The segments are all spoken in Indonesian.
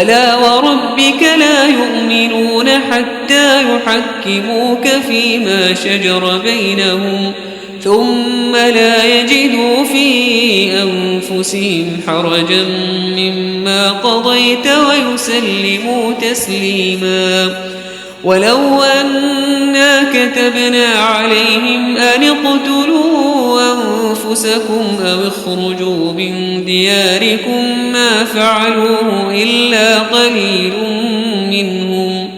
فلا وربك لا يؤمنون حتى يحكموك فيما شجر بينهم ثم لا يجدوا في أنفسهم حرجا مما قضيت ويسلموا تسليما ولو أنا كتبنا عليهم أن اقتلوا أنفسكم أو اخرجوا من دياركم ما فعلوه إلا قليل منهم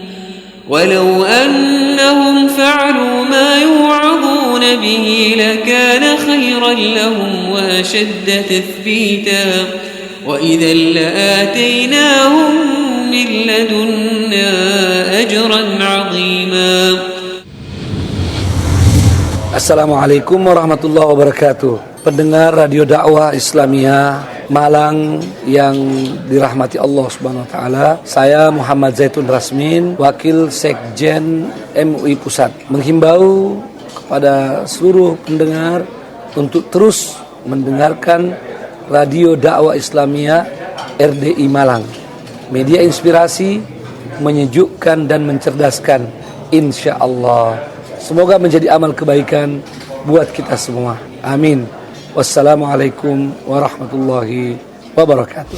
ولو أنهم فعلوا ما يوعظون به لكان خيرا لهم وأشد تثبيتا وإذا لآتيناهم من لدنا أجرا عظيما. Assalamualaikum warahmatullahi wabarakatuh. Pendengar Radio Dakwah Islamiyah Malang yang dirahmati Allah Subhanahu wa taala, saya Muhammad Zaitun Rasmin, Wakil Sekjen MUI Pusat, menghimbau kepada seluruh pendengar untuk terus mendengarkan Radio Dakwah Islamiyah RDI Malang. Media inspirasi, menyejukkan dan mencerdaskan, insya Allah. Semoga menjadi amal kebaikan buat kita semua. Amin. Wassalamualaikum warahmatullahi wabarakatuh.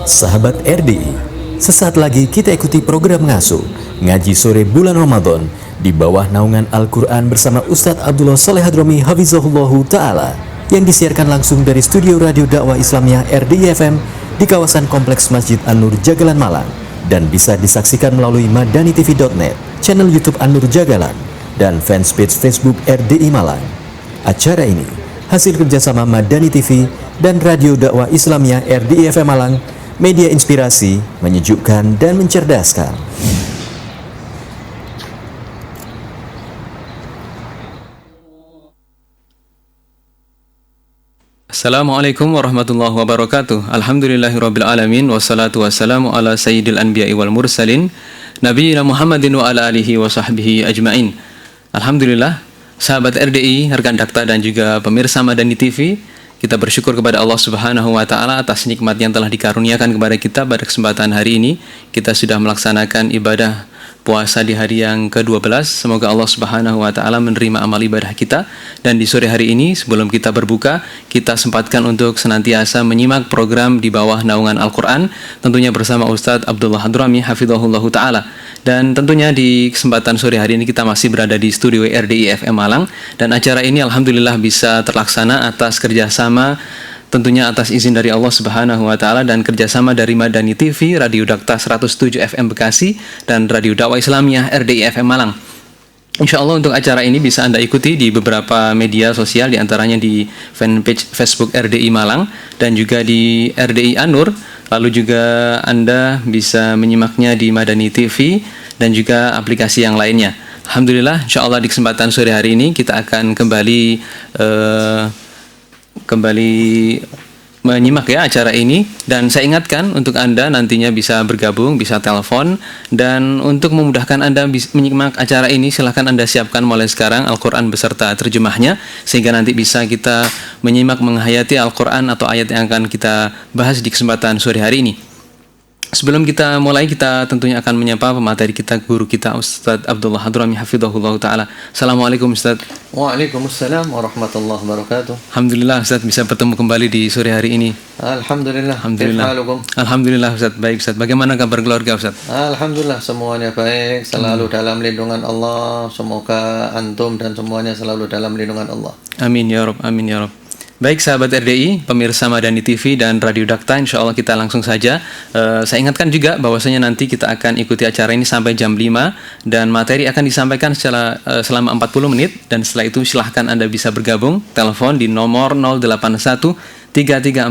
Sahabat RDI, sesaat lagi kita ikuti program ngasuh Ngaji Sore Bulan Ramadan di bawah naungan Al-Quran bersama Ustadz Abdullah Saleh Hadromi Hafizahullahu Ta'ala, yang disiarkan langsung dari studio Radio Dakwah Islamiyah RDI FM di kawasan Kompleks Masjid An-Nur Jagalan Malang, dan bisa disaksikan melalui madanitv.net, channel YouTube An-Nur Jagalan, dan fanspage Facebook RDI Malang. Acara ini hasil kerjasama Madani TV dan Radio Dakwah Islamiyah RDI FM Malang, media inspirasi, menyejukkan dan mencerdaskan. Assalamualaikum warahmatullahi wabarakatuh. Alhamdulillahirabbil alamin, wassalatu wassalamu ala sayyidil anbiya'i wal mursalin nabiyina Muhammadin wa ala alihi wa sahbihi ajmain. Alhamdulillah, sahabat RDI, rekan dakta dan juga pemirsa Madani TV, kita bersyukur kepada Allah Subhanahu wa taala atas nikmat yang telah dikaruniakan kepada kita pada kesempatan hari ini. Kita sudah melaksanakan ibadah puasa di hari yang ke-12. Semoga Allah Subhanahu wa taala menerima amal ibadah kita. Dan di sore hari ini sebelum kita berbuka, kita sempatkan untuk senantiasa menyimak program di bawah naungan Al-Qur'an, tentunya bersama Ustadz Abdullah Hadrami hafizahullahu taala. Dan tentunya di kesempatan sore hari ini kita masih berada di studio RDI FM Malang, dan acara ini alhamdulillah bisa terlaksana atas kerjasama, tentunya atas izin dari Allah Subhanahu wa taala dan kerjasama dari Madani TV, Radio Dakta 107 FM Bekasi, dan Radio Dakwah Islamiyah RDI FM Malang. Insya Allah untuk acara ini bisa Anda ikuti di beberapa media sosial, diantaranya di fanpage Facebook RDI Malang dan juga di RDI An-Nur. Lalu juga Anda bisa menyimaknya di Madani TV dan juga aplikasi yang lainnya. Alhamdulillah, insya Allah di kesempatan sore hari ini kita akan kembali menyimak ya acara ini, dan saya ingatkan untuk Anda nantinya bisa bergabung, bisa telepon, dan untuk memudahkan Anda menyimak acara ini silahkan Anda siapkan mulai sekarang Al-Quran beserta terjemahnya, sehingga nanti bisa kita menyimak menghayati Al-Quran atau ayat yang akan kita bahas di kesempatan sore hari ini. Sebelum kita mulai, kita tentunya akan menyapa pemateri kita, guru kita Ustadz Abdullah Hadrami hafizahullah ta'ala. Assalamualaikum Ustadz. Waalaikumsalam warahmatullahi wabarakatuh. Alhamdulillah Ustadz bisa bertemu kembali di sore hari ini. Alhamdulillah. Alhamdulillah. Alhamdulillah Ustadz, baik Ustadz. Bagaimana kabar keluarga Ustadz? Alhamdulillah semuanya baik, selalu dalam lindungan Allah. Semoga antum dan semuanya selalu dalam lindungan Allah. Amin ya Rabb, amin ya Rabb. Baik sahabat RDI, pemirsa Madani TV dan Radio Dakta, insya Allah kita langsung saja. Saya ingatkan juga bahwasanya nanti kita akan ikuti acara ini sampai jam 5, dan materi akan disampaikan selama 40 menit, dan setelah itu silahkan Anda bisa bergabung, telepon di nomor 081 334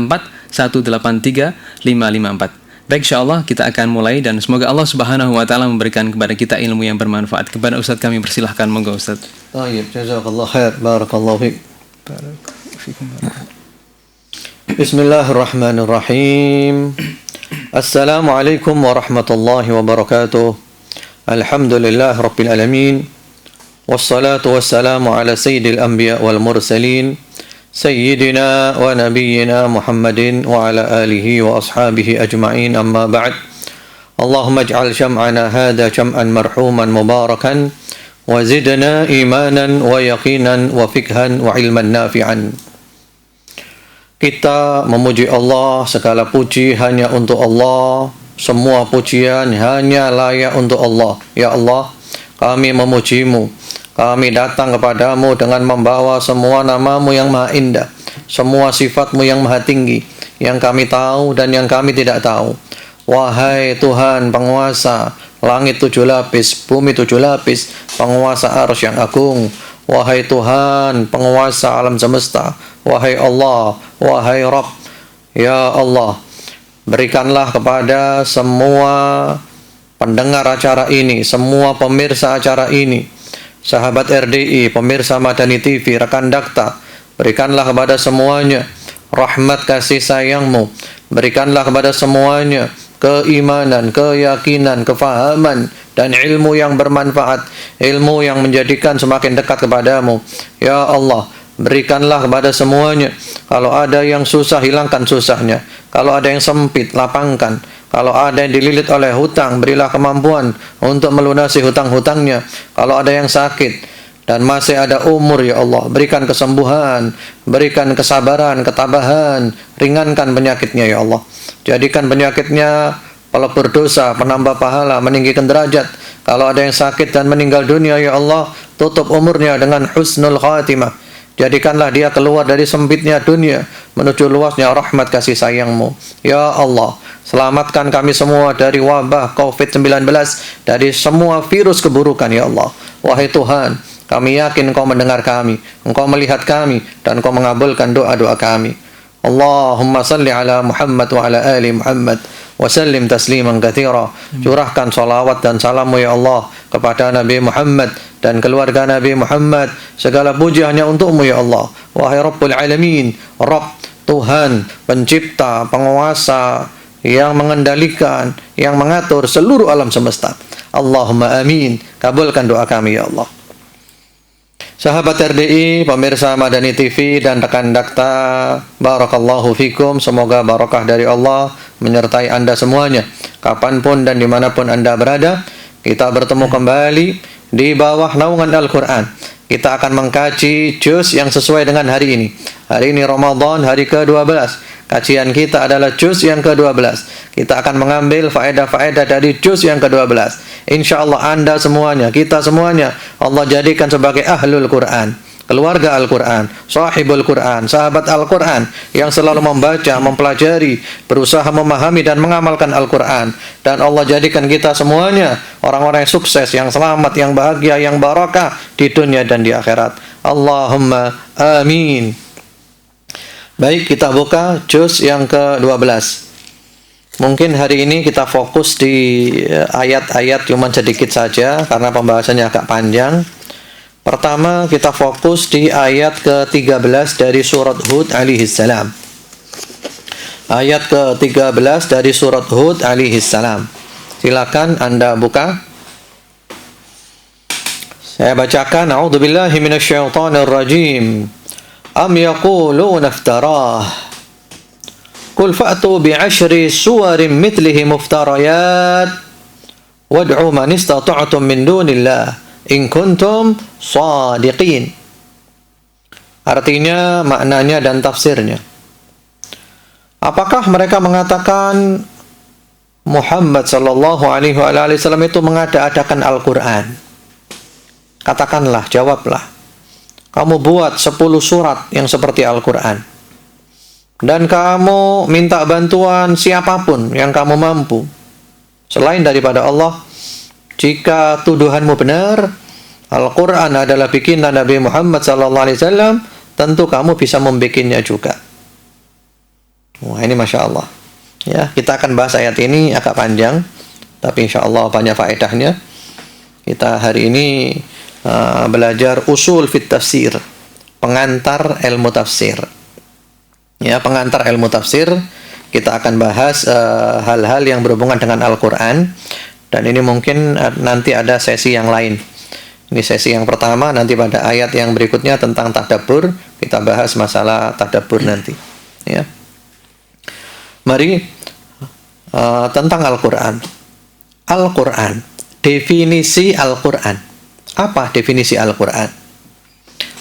183 554. Baik, insya Allah kita akan mulai, dan semoga Allah Subhanahu wa taala memberikan kepada kita ilmu yang bermanfaat. Kepada Ustadz kami persilahkan, monggo Ustadz. Baik, jazakallahu khair, barakallahu fiik. Bismillahirrahmanirrahim. Assalamualaikum warahmatullahi wabarakatuh. Alhamdulillah rabbil alamin. والصلاة والسلام على سيد الأنبياء والمرسلين سيدنا ونبينا محمد وعلى آله وأصحابه أجمعين أما بعد اللهم اجعل جمعنا هذا جمعا مرحوما مباركا وزدنا إيمانا ويقينا وفقها وعلما نافعا. Kita memuji Allah, segala puji hanya untuk Allah, semua pujian hanya layak untuk Allah. Ya Allah, kami memujimu, kami datang kepadamu dengan membawa semua namamu yang maha indah, semua sifatmu yang maha tinggi, yang kami tahu dan yang kami tidak tahu. Wahai Tuhan penguasa langit 7 lapis, bumi 7 lapis, penguasa arsy yang agung. Wahai Tuhan penguasa alam semesta, wahai Allah, wahai Rabb, ya Allah, berikanlah kepada semua pendengar acara ini, semua pemirsa acara ini, sahabat RDI, pemirsa Madani TV, rekan Dakta, berikanlah kepada semuanya rahmat kasih sayangmu, berikanlah kepada semuanya keimanan, keyakinan, kefahaman, dan ilmu yang bermanfaat, ilmu yang menjadikan semakin dekat kepadamu. Ya Allah, berikanlah kepada semuanya. Kalau ada yang susah, hilangkan susahnya. Kalau ada yang sempit, lapangkan. Kalau ada yang dililit oleh hutang, berilah kemampuan untuk melunasi hutang-hutangnya. Kalau ada yang sakit dan masih ada umur, ya Allah, berikan kesembuhan, berikan kesabaran, ketabahan, ringankan penyakitnya, ya Allah. Jadikan penyakitnya pelebur dosa, penambah pahala, meninggikan derajat. Kalau ada yang sakit dan meninggal dunia, ya Allah, tutup umurnya dengan husnul khatimah. Jadikanlah dia keluar dari sempitnya dunia menuju luasnya rahmat kasih sayangmu. Ya Allah, selamatkan kami semua dari wabah COVID-19, dari semua virus keburukan, ya Allah. Wahai Tuhan, kami yakin Engkau mendengar kami, Engkau melihat kami, dan Engkau mengabulkan doa-doa kami. Allahumma salli ala Muhammad wa ala ali Muhammad wa sallim tasliman katsira. Curahkan salawat dan salammu, ya Allah, kepada Nabi Muhammad dan keluarga Nabi Muhammad. Segala puji hanya untukmu, ya Allah. Wahai Rabbul Alamin, Rabb, Tuhan, pencipta, penguasa, yang mengendalikan, yang mengatur seluruh alam semesta. Allahumma amin. Kabulkan doa kami, ya Allah. Sahabat RDI, pemirsa Madani TV dan rekan Dakta, barakallahu fikum. Semoga barakah dari Allah menyertai Anda semuanya, kapanpun dan dimanapun Anda berada. Kita bertemu kembali di bawah naungan Al-Quran. Kita akan mengkaji juz yang sesuai dengan hari ini. Hari ini Ramadan, hari ke-12. Kajian kita adalah juz yang ke-12. Kita akan mengambil faedah-faedah dari juz yang ke-12. InsyaAllah Anda semuanya, kita semuanya, Allah jadikan sebagai ahlul Quran, keluarga Al-Quran, sahibul Quran, sahabat Al-Quran, yang selalu membaca, mempelajari, berusaha memahami dan mengamalkan Al-Quran. Dan Allah jadikan kita semuanya orang-orang yang sukses, yang selamat, yang bahagia, yang barakah di dunia dan di akhirat. Allahumma amin. Baik, kita buka juz yang ke-12. Mungkin hari ini kita fokus di ayat-ayat cuma sedikit saja karena pembahasannya agak panjang. Pertama, kita fokus di ayat ke-13 dari surat Hud alaihi salam. Ayat ke-13 dari surat Hud alaihi salam. Silakan Anda buka. Saya bacakan. A'udzubillahi minasyaitonir rajim. Am yaquluna iftarah. Qul fa'tu bi'ashri suwarin mithlihi muftarayat wad'u man istata'tum min dunillah in kuntum shadiqin. Artinya, maknanya dan tafsirnya. Apakah mereka mengatakan Muhammad sallallahu alaihi wasallam itu mengada-adakan Al-Quran? Katakanlah, jawablah, kamu buat 10 surat yang seperti Al-Quran. Dan kamu minta bantuan siapapun yang kamu mampu selain daripada Allah. Jika tuduhanmu benar, Al-Quran adalah bikinan Nabi Muhammad SAW, tentu kamu bisa membikinnya juga. Wah, ini Masya Allah. Ya, kita akan bahas ayat ini agak panjang, tapi insya Allah banyak faedahnya. Kita hari ini belajar usul fit tafsir, pengantar ilmu tafsir. Ya, pengantar ilmu tafsir, kita akan bahas hal-hal yang berhubungan dengan Al-Quran. Dan ini mungkin nanti ada sesi yang lain. Ini sesi yang pertama, nanti pada ayat yang berikutnya tentang tadabbur, kita bahas masalah tadabbur nanti. Ya. Mari tentang Al-Quran. Al-Quran, definisi Al-Quran. Apa definisi Al-Quran?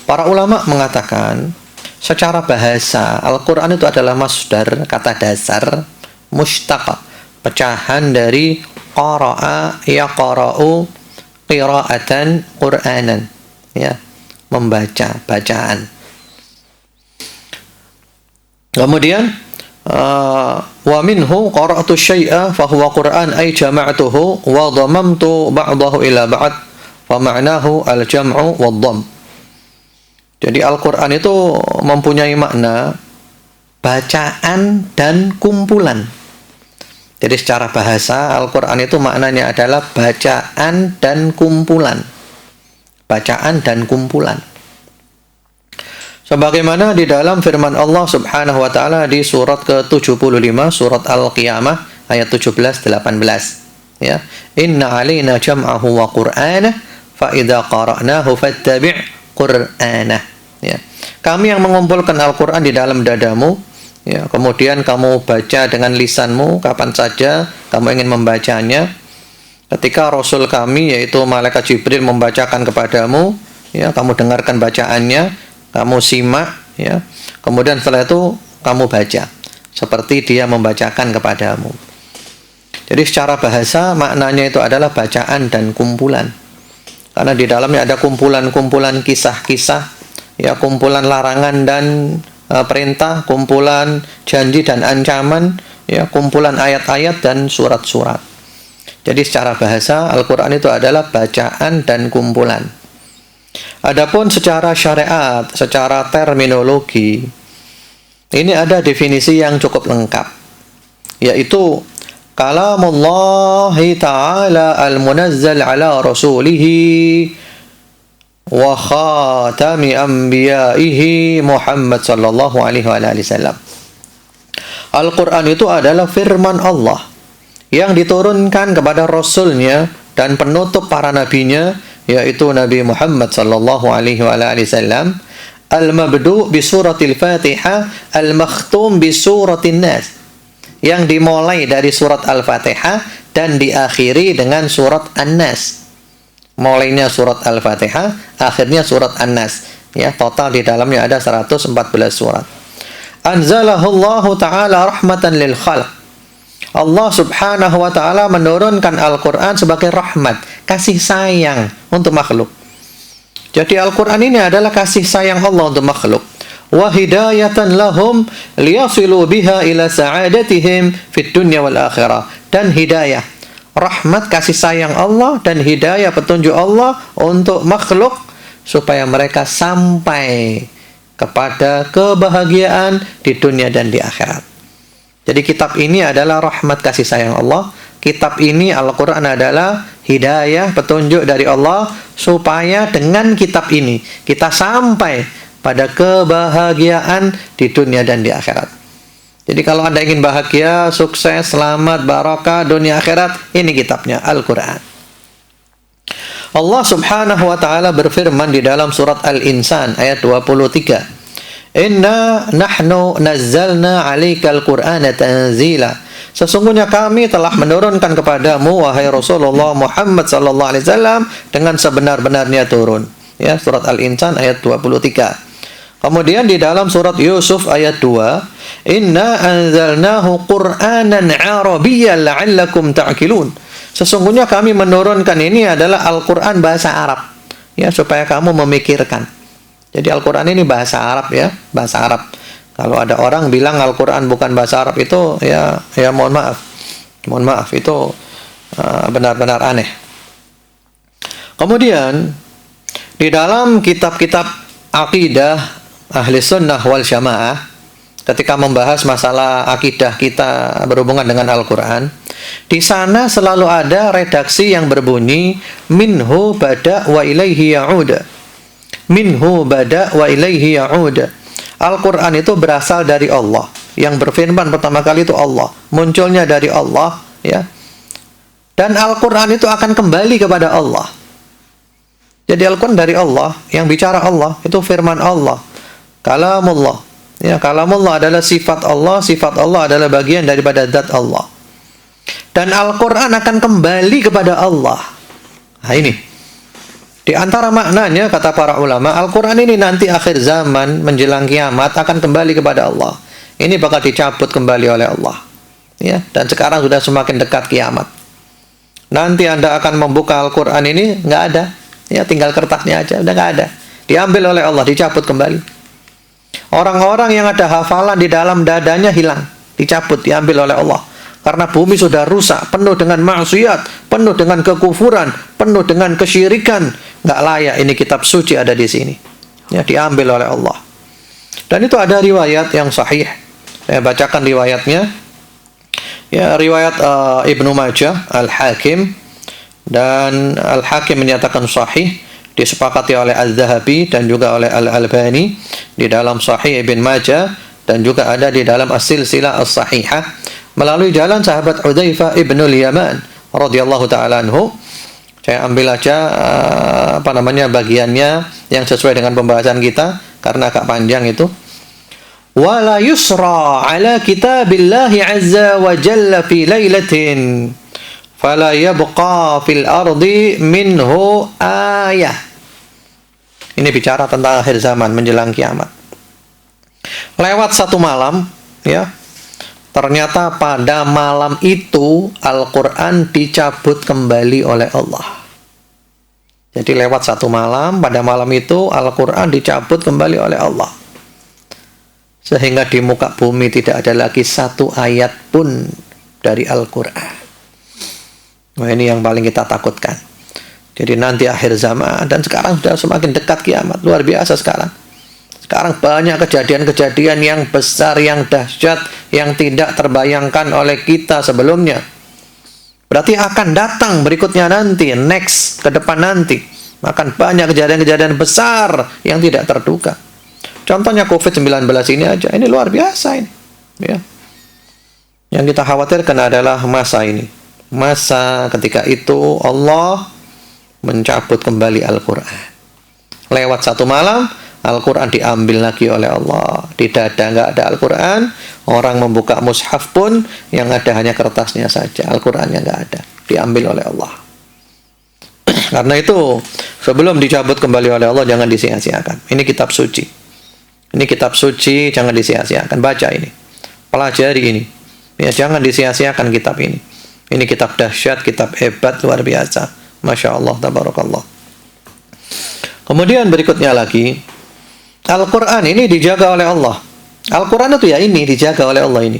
Para ulama mengatakan, secara bahasa, Al-Quran itu adalah masdar, kata dasar, mushtaq, pecahan dari qara'a yaqra'u qira'atan Qur'anan, ya, membaca, bacaan. Kemudian wa minhu qara'tu syai'a fa huwa Qur'an ay jama'tuhu wa dhammamtu ba'dahu ila ba'd fa ma'nahu al-jam'u wad-dhamm. Jadi Al-Qur'an itu mempunyai makna bacaan dan kumpulan. Jadi secara bahasa Al-Qur'an itu maknanya adalah bacaan dan kumpulan. Bacaan dan kumpulan. Sebagaimana di dalam firman Allah Subhanahu wa taala di surat ke-75 surat Al-Qiyamah ayat 17-18, ya. Inna 'alaina jam'ahu wa qur'anah fa idza qara'nahu fattabi' qur'anah, ya. Kami yang mengumpulkan Al-Qur'an di dalam dadamu, ya, kemudian kamu baca dengan lisanmu kapan saja kamu ingin membacanya. Ketika Rasul kami yaitu malaikat Jibril membacakan kepadamu, ya, kamu dengarkan bacaannya, kamu simak, ya. Kemudian setelah itu kamu baca seperti dia membacakan kepadamu. Jadi secara bahasa maknanya itu adalah bacaan dan kumpulan. Karena di dalamnya ada kumpulan-kumpulan kisah-kisah, ya, kumpulan larangan dan perintah, kumpulan janji dan ancaman, ya, kumpulan ayat-ayat dan surat-surat. Jadi secara bahasa Al-Qur'an itu adalah bacaan dan kumpulan. Adapun secara syariat, secara terminologi, ini ada definisi yang cukup lengkap, yaitu kalamullahi ta'ala al-munazzal ala rasulihi wa khatami anbiya'ihi Muhammad sallallahu alaihi wasallam. Al-Quran itu adalah firman Allah yang diturunkan kepada Rasulnya dan penutup para nabinya, yaitu Nabi Muhammad sallallahu alaihi wasallam, al-mabdu' bi suratil Fatihah, al-makhtum bi suratin Nas, yang dimulai dari surat Al-Fatihah dan diakhiri dengan surat An-Nas. Mulainya surat Al-Fatihah, akhirnya surat An-Nas, ya, total di dalamnya ada 114 surat. Anzalahullahu ta'ala rahmatan lil khalq. Allah Subhanahu wa ta'ala menurunkan Al-Quran sebagai rahmat, kasih sayang untuk makhluk. Jadi Al-Quran ini adalah kasih sayang Allah untuk makhluk. Wa hidayatan lahum liyasilu biha ila sa'adatihim fid dunya wal akhirah. Dan hidayah, rahmat, kasih sayang Allah dan hidayah, petunjuk Allah untuk makhluk supaya mereka sampai kepada kebahagiaan di dunia dan di akhirat. Jadi kitab ini adalah rahmat, kasih sayang Allah. Kitab ini, Al-Quran, adalah hidayah, petunjuk dari Allah supaya dengan kitab ini kita sampai pada kebahagiaan di dunia dan di akhirat. Jadi kalau Anda ingin bahagia, sukses, selamat, barakah dunia akhirat, ini kitabnya, Al-Quran. Allah Subhanahu wa ta'ala berfirman di dalam surat Al-Insan ayat 23. Inna nahnu nazzalna 'alaikal Qur'ana tanzila. Sesungguhnya kami telah menurunkan kepadamu wahai Rasulullah Muhammad sallallahu alaihi wasallam dengan sebenar-benarnya turun. Ya, surat Al-Insan ayat 23. Kemudian di dalam surat Yusuf ayat 2, Inna anzalnahu Qur'anan 'arabiyyan la'allakum ta'qilun. Sesungguhnya kami menurunkan ini adalah Al-Qur'an bahasa Arab, ya, supaya kamu memikirkan. Jadi Al-Quran ini bahasa Arab, ya, bahasa Arab. Kalau ada orang bilang Al-Quran bukan bahasa Arab, itu ya mohon maaf, itu benar-benar aneh. Kemudian di dalam kitab-kitab akidah ahli sunnah wal jamaah, ketika membahas masalah akidah kita berhubungan dengan Al-Quran, di sana selalu ada redaksi yang berbunyi minhu bada wa ilaihi ya'ud. Minhu bada wa ilaihi ya'ud. Al-Quran itu berasal dari Allah. Yang berfirman pertama kali itu Allah, munculnya dari Allah, ya. Dan Al-Quran itu akan kembali kepada Allah. Jadi Al-Quran dari Allah, yang bicara Allah, itu firman Allah, kalamullah. Ya, kalamullah adalah sifat Allah adalah bagian daripada zat Allah. Dan Al-Quran akan kembali kepada Allah. Nah ini, di antara maknanya kata para ulama, Al-Quran ini nanti akhir zaman menjelang kiamat akan kembali kepada Allah. Ini bakal dicabut kembali oleh Allah. Ya, dan sekarang sudah semakin dekat kiamat. Nanti Anda akan membuka Al-Quran ini, nggak ada. Ya, tinggal kertasnya aja, udah nggak ada. Diambil oleh Allah, dicabut kembali. Orang-orang yang ada hafalan di dalam dadanya hilang, dicabut, diambil oleh Allah. Karena bumi sudah rusak, penuh dengan maksiat, penuh dengan kekufuran, penuh dengan kesyirikan. Nggak layak ini kitab suci ada di sini. Ya, diambil oleh Allah. Dan itu ada riwayat yang sahih. Saya bacakan riwayatnya. Ya, riwayat Ibnu Majah, Al-Hakim, dan Al-Hakim menyatakan sahih, disepakati oleh Al-Zahabi dan juga oleh Al-Albani di dalam Sahih Ibn Majah, dan juga ada di dalam As-Silsilah As-Sahihah melalui jalan sahabat Hudzaifah ibnul Yaman radhiyallahu taala anhu. Saya ambil aja bagiannya yang sesuai dengan pembahasan kita karena agak panjang itu. Wala yusra ala kitabillahi azza wa jalla fi lailatin fala yabqa fil ardi minhu ayah. Ini bicara tentang akhir zaman menjelang kiamat. Lewat satu malam, ya, ternyata pada malam itu Al-Quran dicabut kembali oleh Allah. Jadi lewat satu malam, pada malam itu Al-Quran dicabut kembali oleh Allah. Sehingga di muka bumi tidak ada lagi satu ayat pun dari Al-Quran. Nah, ini yang paling kita takutkan. Jadi nanti akhir zaman, dan sekarang sudah semakin dekat kiamat, luar biasa sekarang. Sekarang banyak kejadian-kejadian yang besar, yang dahsyat, yang tidak terbayangkan oleh kita sebelumnya. Berarti akan datang berikutnya nanti, next, ke depan nanti. Akan banyak kejadian-kejadian besar yang tidak terduga. Contohnya COVID-19 ini aja, ini luar biasa ini. Ya. Yang kita khawatirkan adalah masa ini. Masa ketika itu Allah mencabut kembali Al-Quran. Lewat satu malam, Al-Quran diambil lagi oleh Allah. Di dada nggak ada Al-Quran. Orang membuka mushaf pun yang ada hanya kertasnya saja. Al-Qurannya nggak ada. Diambil oleh Allah. Karena itu, sebelum dicabut kembali oleh Allah, jangan disia-siakan. Ini kitab suci. Ini kitab suci, jangan disia-siakan. Baca ini. Pelajari ini. Ya, jangan disia-siakan kitab ini. Ini kitab dahsyat, kitab hebat, luar biasa. Masya Allah, tabarakallah. Kemudian berikutnya lagi, Al-Quran ini dijaga oleh Allah. Al-Quran itu ya ini, dijaga oleh Allah ini.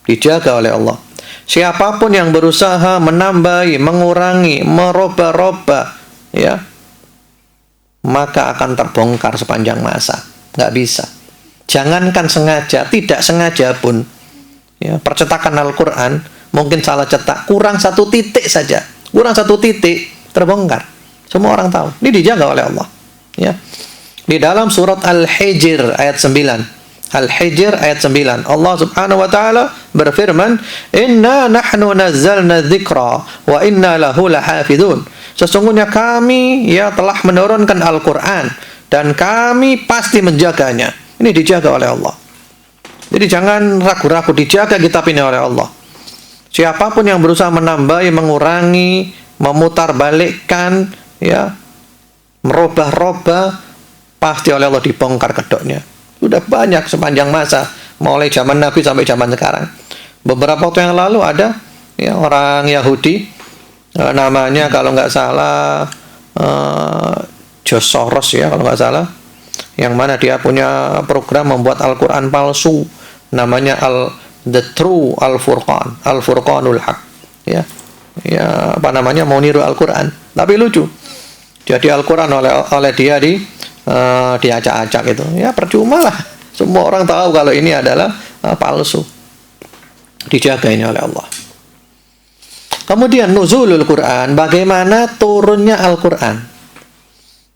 Dijaga oleh Allah. Siapapun yang berusaha menambahi, mengurangi, merubah-rubah, ya, maka akan terbongkar sepanjang masa. Nggak bisa. Jangankan sengaja, tidak sengaja pun. Ya, percetakan Al-Quran mungkin salah cetak, kurang satu titik saja, kurang satu titik terbongkar. Semua orang tahu. Ini dijaga oleh Allah. Ya. Di dalam surat Al-Hijr ayat 9. Al-Hijr ayat 9. Allah Subhanahu wa taala berfirman, "Inna nahnu nazzalna dzikra wa inna lahu lahafizun." Sesungguhnya kami ya telah menurunkan Al-Qur'an dan kami pasti menjaganya. Ini dijaga oleh Allah. Jadi jangan ragu-ragu, dijaga kitab ini oleh Allah. Siapapun yang berusaha menambahi, mengurangi, memutarbalikkan, ya, merubah-rubah, pasti oleh Allah dibongkar kedoknya. Sudah banyak sepanjang masa, mulai zaman Nabi sampai zaman sekarang. Beberapa waktu yang lalu ada ya, orang Yahudi, namanya kalau nggak salah George Soros ya, kalau nggak salah, yang mana dia punya program membuat Al-Quran palsu, namanya The True Al-Furqan, Al-Furqanul Haq, ya, apa namanya, mau niru Al-Quran, tapi lucu. Jadi Al-Quran oleh dia diacak-acak itu, ya percuma lah. Semua orang tahu kalau ini adalah palsu. Dijaga ini oleh Allah. Kemudian nuzulul Quran, bagaimana turunnya Al-Quran.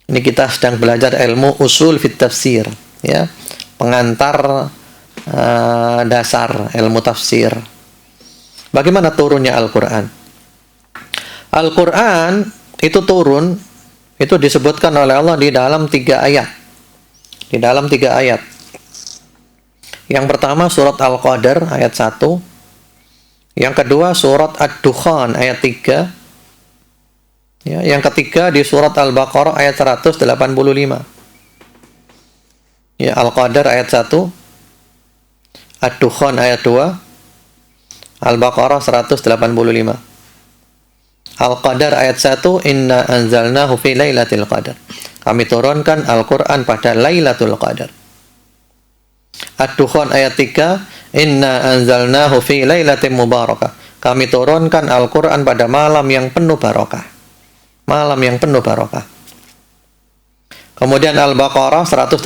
Ini kita sedang belajar ilmu usul fit tafsir, ya, pengantar dasar ilmu tafsir. Bagaimana turunnya Al-Quran? Al-Quran itu turun itu disebutkan oleh Allah di dalam 3 ayat. Di dalam 3 ayat. Yang pertama surat Al-Qadar ayat 1. Yang kedua surat Ad-Dukhan ayat 3. Ya, yang ketiga di surat Al-Baqarah ayat 185. Ya, Al-Qadar ayat 1, Ad-Dukhan ayat 2, Al-Baqarah 185. Al-Qadar ayat 1, Inna anzalnahu fi lailatul qadar. Kami turunkan Al-Quran pada Lailatul Qadar. Ad-Dukhan ayat 3, Inna anzalnahu fi lailatin mubarakah. Kami turunkan Al-Quran pada malam yang penuh barokah. Malam yang penuh barokah. Kemudian Al-Baqarah 185,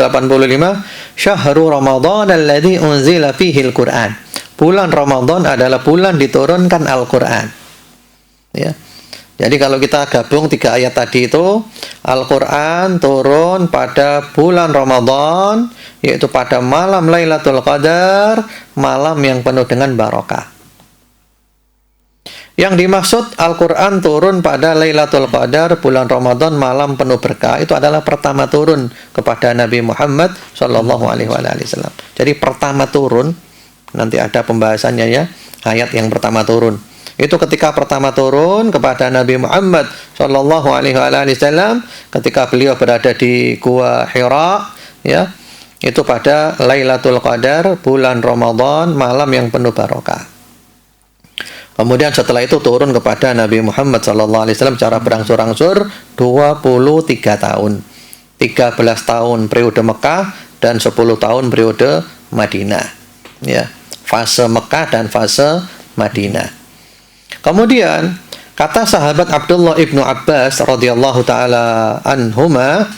Syahrul Ramadan alladzi unzila fihi al-Quran. Bulan Ramadan adalah bulan diturunkan Al-Quran. Ya. Jadi kalau kita gabung 3 ayat tadi itu, Al-Quran turun pada bulan Ramadan, yaitu pada malam Lailatul Qadar, malam yang penuh dengan barokah. Yang dimaksud Al-Quran turun pada Lailatul Qadar, bulan Ramadan, malam penuh berkah, itu adalah pertama turun kepada Nabi Muhammad SAW. Jadi pertama turun, nanti ada pembahasannya ya, ayat yang pertama turun. Itu ketika pertama turun kepada Nabi Muhammad SAW, ketika beliau berada di Gua Hira, ya, itu pada Lailatul Qadar, bulan Ramadan, malam yang penuh barokah. Kemudian setelah itu turun kepada Nabi Muhammad SAW secara berangsur-angsur 23 tahun. 13 tahun periode Mekah dan 10 tahun periode Madinah. Ya, fase Mekah dan fase Madinah. Kemudian kata sahabat Abdullah ibnu Abbas radhiyallahu taala anhuma,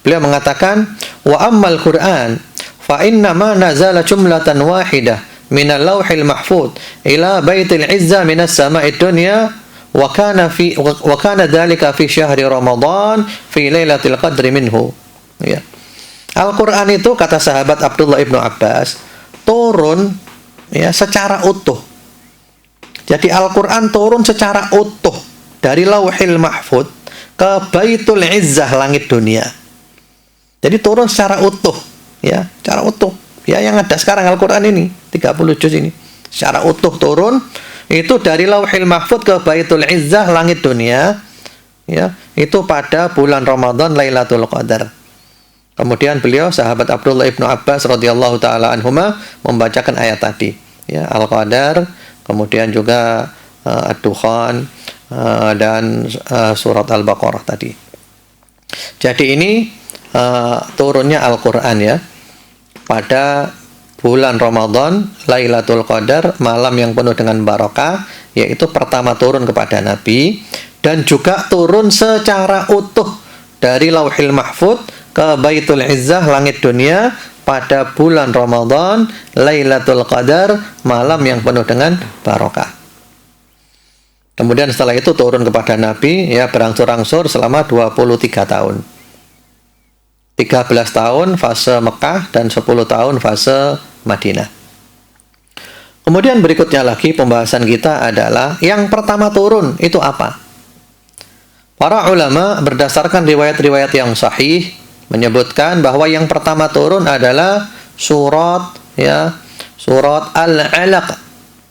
beliau mengatakan, wa ammal Quran fa inna ma nazala jumlatan wahidah minal lauhil mahfud ila baitil izza minas sama'id dunya wa kana dzalika fi syahri Ramadan fi lailatul qadri minhu. Ya. Al-Qur'an itu kata sahabat Abdullah ibnu Abbas turun ya secara utuh. Jadi Al-Quran turun secara utuh dari Lauhil Mahfud ke Baitul Izzah langit dunia. Jadi turun secara utuh, ya, secara utuh. Ya, yang ada sekarang Al-Quran ini 30 juz ini secara utuh turun itu dari Lauhil Mahfud ke Baitul Izzah langit dunia. Ya, itu pada bulan Ramadan Lailatul Qadar. Kemudian beliau sahabat Abdullah ibnu Abbas radhiyallahu taala anhuma membacakan ayat tadi, ya, Al-Qadar, kemudian juga Ad-Dukhan dan surat Al-Baqarah tadi. Jadi ini turunnya Al-Quran ya pada bulan Ramadan Lailatul Qadar, malam yang penuh dengan barokah, yaitu pertama turun kepada Nabi, dan juga turun secara utuh dari Lauhil Mahfud ke Baitul Izzah langit dunia pada bulan Ramadan Lailatul Qadar, malam yang penuh dengan barokah. Kemudian setelah itu turun kepada Nabi ya berangsur-angsur selama 23 tahun. 13 tahun fase Mekah dan 10 tahun fase Madinah. Kemudian berikutnya lagi pembahasan kita adalah yang pertama turun itu apa? Para ulama berdasarkan riwayat-riwayat yang sahih menyebutkan bahwa yang pertama turun adalah surat Al-Alaq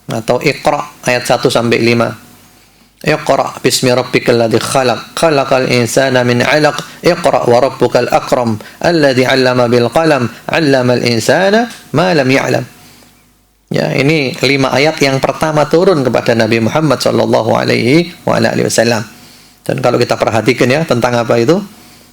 atau Iqra ayat 1 sampai 5. Iqra bismi rabbikal ladzi khalaq, khalaqal insana min 'alaq, Iqra wa rabbukal akram, alladzi 'allama bil qalam, 'allamal insana ma lam ya'lam. Ya, ini 5 ayat yang pertama turun kepada Nabi Muhammad sallallahu alaihi wasallam. Dan kalau kita perhatikan ya tentang apa itu?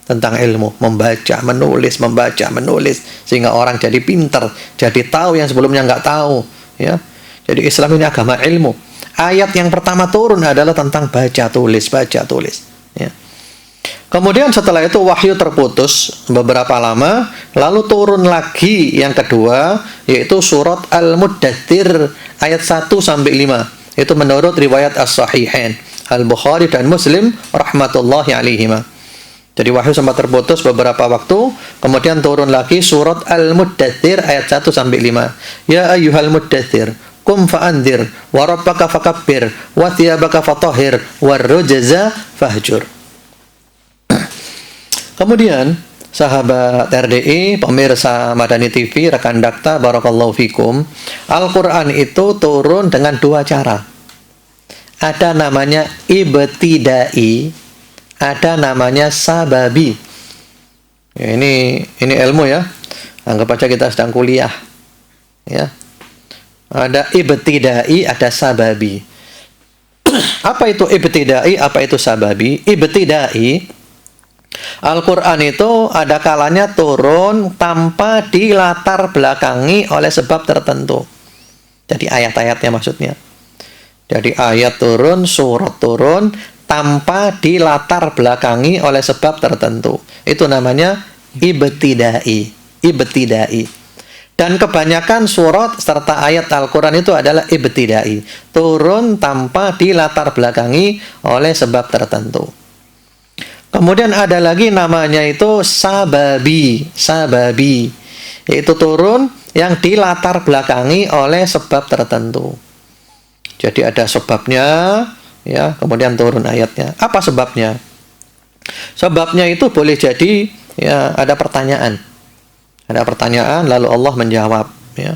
Tentang ilmu, membaca, menulis, sehingga orang jadi pintar, jadi tahu yang sebelumnya nggak tahu. Ya, jadi Islam ini agama ilmu. Ayat yang pertama turun adalah tentang baca tulis. Ya. Kemudian setelah itu wahyu terputus beberapa lama, lalu turun lagi yang kedua, yaitu surat Al-Muddathir ayat 1 sampai 5. Itu menurut riwayat As-Sahihain, Al-Bukhari dan Muslim rahmatullahi alaihima. Jadi wahyu sempat terputus beberapa waktu, kemudian turun lagi surat Al-Muddathir ayat 1 sampai 5. Ya ayyuhal muddathir, qum fa'anzir, wa rabbaka fakabbir, wa thiyabaka fatahhir, war rujza fahjur. Kemudian sahabat RDI, pemirsa Madani TV, rekan dakta, barakallahu fikum, Al-Quran itu turun dengan dua cara. Ada namanya ibtidai, ada namanya sababi. Ya, ini ilmu ya. Anggap aja kita sedang kuliah. Ya. Ada ibtidai, ada sababi. Apa itu ibtidai, apa itu sababi? Ibtidai, Al-Quran itu ada kalanya turun tanpa dilatar belakangi oleh sebab tertentu. Jadi ayat-ayatnya maksudnya. Jadi ayat turun, surat turun tanpa dilatar belakangi oleh sebab tertentu. Itu namanya ibtidai. Ibtidai. Dan kebanyakan surat serta ayat Al-Quran itu adalah ibtidai. Turun tanpa dilatar belakangi oleh sebab tertentu. Kemudian ada lagi namanya itu sababi. Sababi. Yaitu turun yang dilatar belakangi oleh sebab tertentu. Jadi ada sebabnya, ya, kemudian turun ayatnya. Apa sebabnya? Sebabnya itu boleh jadi ya ada pertanyaan. Ada pertanyaan lalu Allah menjawab, ya.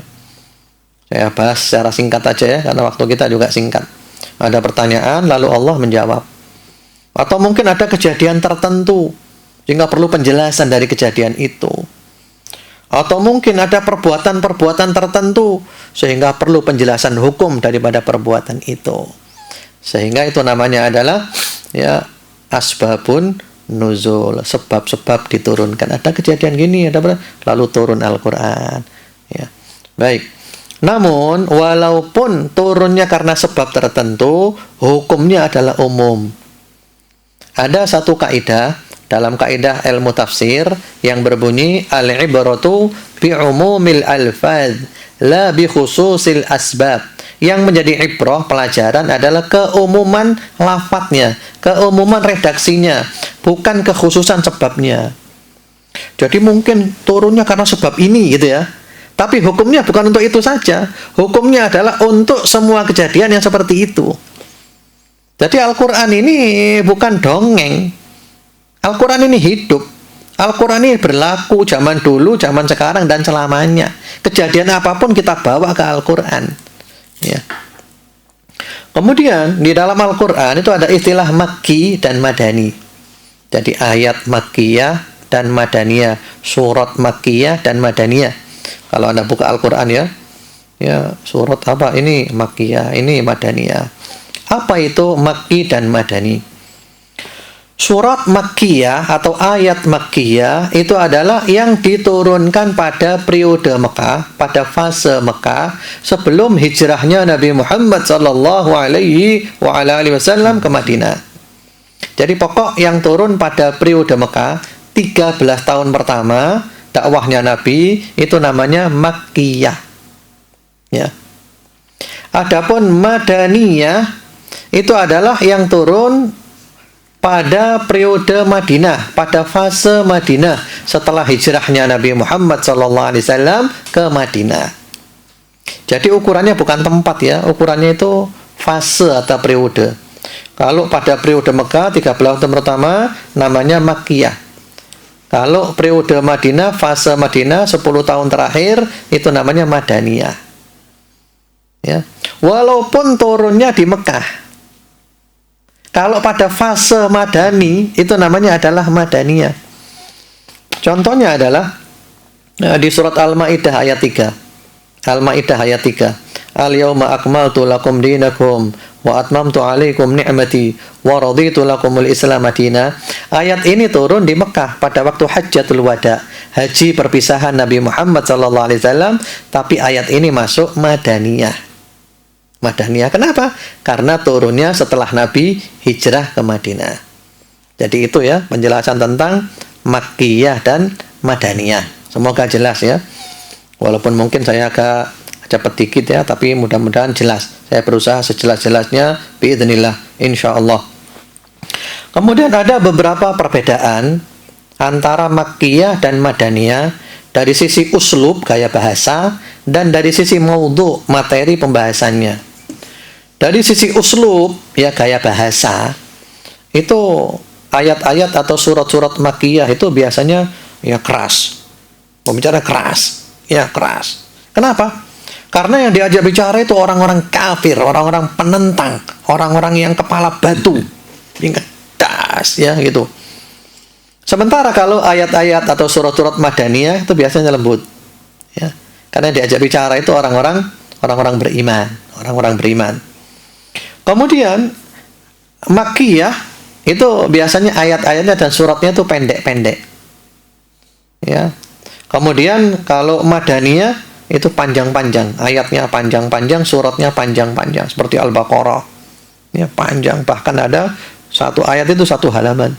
Saya bahas secara singkat aja ya, karena waktu kita juga singkat. Ada pertanyaan lalu Allah menjawab. Atau mungkin ada kejadian tertentu sehingga perlu penjelasan dari kejadian itu. Atau mungkin ada perbuatan-perbuatan tertentu sehingga perlu penjelasan hukum daripada perbuatan itu. Sehingga itu namanya adalah ya asbabun nuzul, sebab-sebab diturunkan. Ada kejadian gini, ada lalu turun Al-Quran. Ya. Baik. Namun walaupun turunnya karena sebab tertentu, hukumnya adalah umum. Ada satu kaidah dalam kaidah ilmu tafsir yang berbunyi al-ibratu bi umumil alfaz la bi khususil asbab. Yang menjadi ibrah pelajaran adalah keumuman lafadznya, keumuman redaksinya, bukan kekhususan sebabnya. Jadi mungkin turunnya karena sebab ini gitu ya. Tapi hukumnya bukan untuk itu saja. Hukumnya adalah untuk semua kejadian yang seperti itu. Jadi Al-Quran ini bukan dongeng. Al-Quran ini hidup. Al-Quran ini berlaku zaman dulu, zaman sekarang, dan selamanya. Kejadian apapun kita bawa ke Al-Quran. Ya. Kemudian di dalam Al-Quran itu ada istilah Makki dan Madani. Jadi ayat Makkiyah dan Madaniyah, surat Makkiyah dan Madaniyah. Kalau Anda buka Al-Quran ya surat apa ini Makkiyah, ini Madaniyah. Apa itu Makki dan Madani? Surat Makkiyah atau ayat Makkiyah itu adalah yang diturunkan pada periode Mekah, pada fase Mekah sebelum hijrahnya Nabi Muhammad sallallahu alaihi wasallam ke Madinah. Jadi pokok yang turun pada periode Mekah 13 tahun pertama dakwahnya Nabi itu namanya Makkiyah. Ya. Adapun Madaniyah itu adalah yang turun pada periode Madinah, pada fase Madinah setelah hijrahnya Nabi Muhammad SAW ke Madinah. Jadi ukurannya bukan tempat ya, ukurannya itu fase atau periode. Kalau pada periode Mekah 13 tahun pertama namanya Makkiyah. Kalau periode Madinah, fase Madinah 10 tahun terakhir itu namanya Madaniyah. Ya. Walaupun turunnya di Mekah. Kalau pada fase Madani, itu namanya adalah Madaniyah. Contohnya adalah di surat Al-Ma'idah ayat 3. Al-Ma'idah ayat 3. Al-yawma akmaltu lakum dinakum wa atmamtu alaikum ni'mati wa raditu lakumul islam madina. Ayat ini turun di Mekah pada waktu Hajjatul Wada, haji perpisahan Nabi Muhammad SAW, tapi ayat ini masuk Madaniyah. Madaniyah. Kenapa? Karena turunnya setelah Nabi hijrah ke Madinah. Jadi itu ya penjelasan tentang Makkiyah dan Madaniyah. Semoga jelas ya. Walaupun mungkin saya agak cepat dikit ya, tapi mudah-mudahan jelas. Saya berusaha sejelas-jelasnya biidznillah, insyaallah. Kemudian ada beberapa perbedaan antara Makkiyah dan Madaniyah dari sisi uslub, gaya bahasa, dan dari sisi maudhu, materi pembahasannya. Dari sisi uslub, ya gaya bahasa, itu ayat-ayat atau surat-surat Makkiyah itu biasanya ya keras. Berbicara keras, ya keras. Kenapa? Karena yang diajak bicara itu orang-orang kafir, orang-orang penentang, orang-orang yang kepala batu, tingkat das, ya gitu. Sementara kalau ayat-ayat atau surat-surat Madaniyah itu biasanya lembut, ya. Karena yang diajak bicara itu orang-orang beriman, orang-orang beriman. Kemudian Makkiyah itu biasanya ayat-ayatnya dan suratnya itu pendek-pendek, ya. Kemudian kalau Madaniyah itu panjang-panjang, ayatnya panjang-panjang, suratnya panjang-panjang, seperti Al-Baqarah, ya panjang, bahkan ada satu ayat itu satu halaman.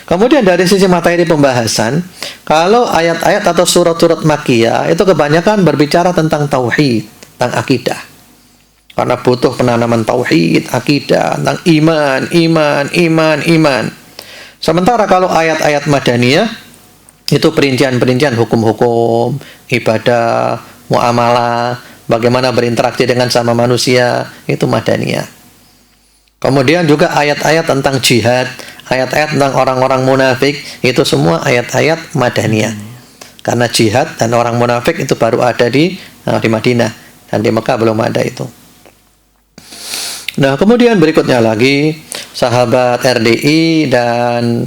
Kemudian dari sisi materi pembahasan, kalau ayat-ayat atau surat-surat Makkiyah itu kebanyakan berbicara tentang tauhid, tentang akidah. Karena butuh penanaman tauhid, akidah, tentang iman. Sementara kalau ayat-ayat Madaniyah itu perincian-perincian hukum-hukum, ibadah, muamalah, bagaimana berinteraksi dengan sama manusia, itu Madaniyah. Kemudian juga ayat-ayat tentang jihad, ayat-ayat tentang orang-orang munafik, itu semua ayat-ayat Madaniyah. Karena jihad dan orang munafik itu baru ada di Madinah, dan di Mekah belum ada itu. Nah, kemudian berikutnya lagi, sahabat RDI dan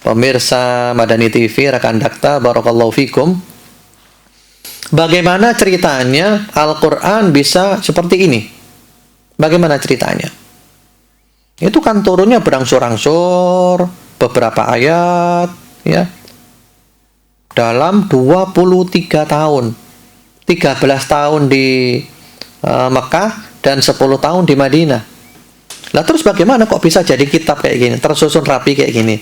pemirsa Madani TV, rekan dakta, barakallahu fikum. Bagaimana ceritanya Al-Quran bisa seperti ini? Bagaimana ceritanya? Itu kan turunnya berangsur-angsur, beberapa ayat, ya, dalam 23 tahun. 13 tahun di Mekah dan 10 tahun di Madinah. Lah terus bagaimana kok bisa jadi kitab kayak gini, tersusun rapi kayak gini?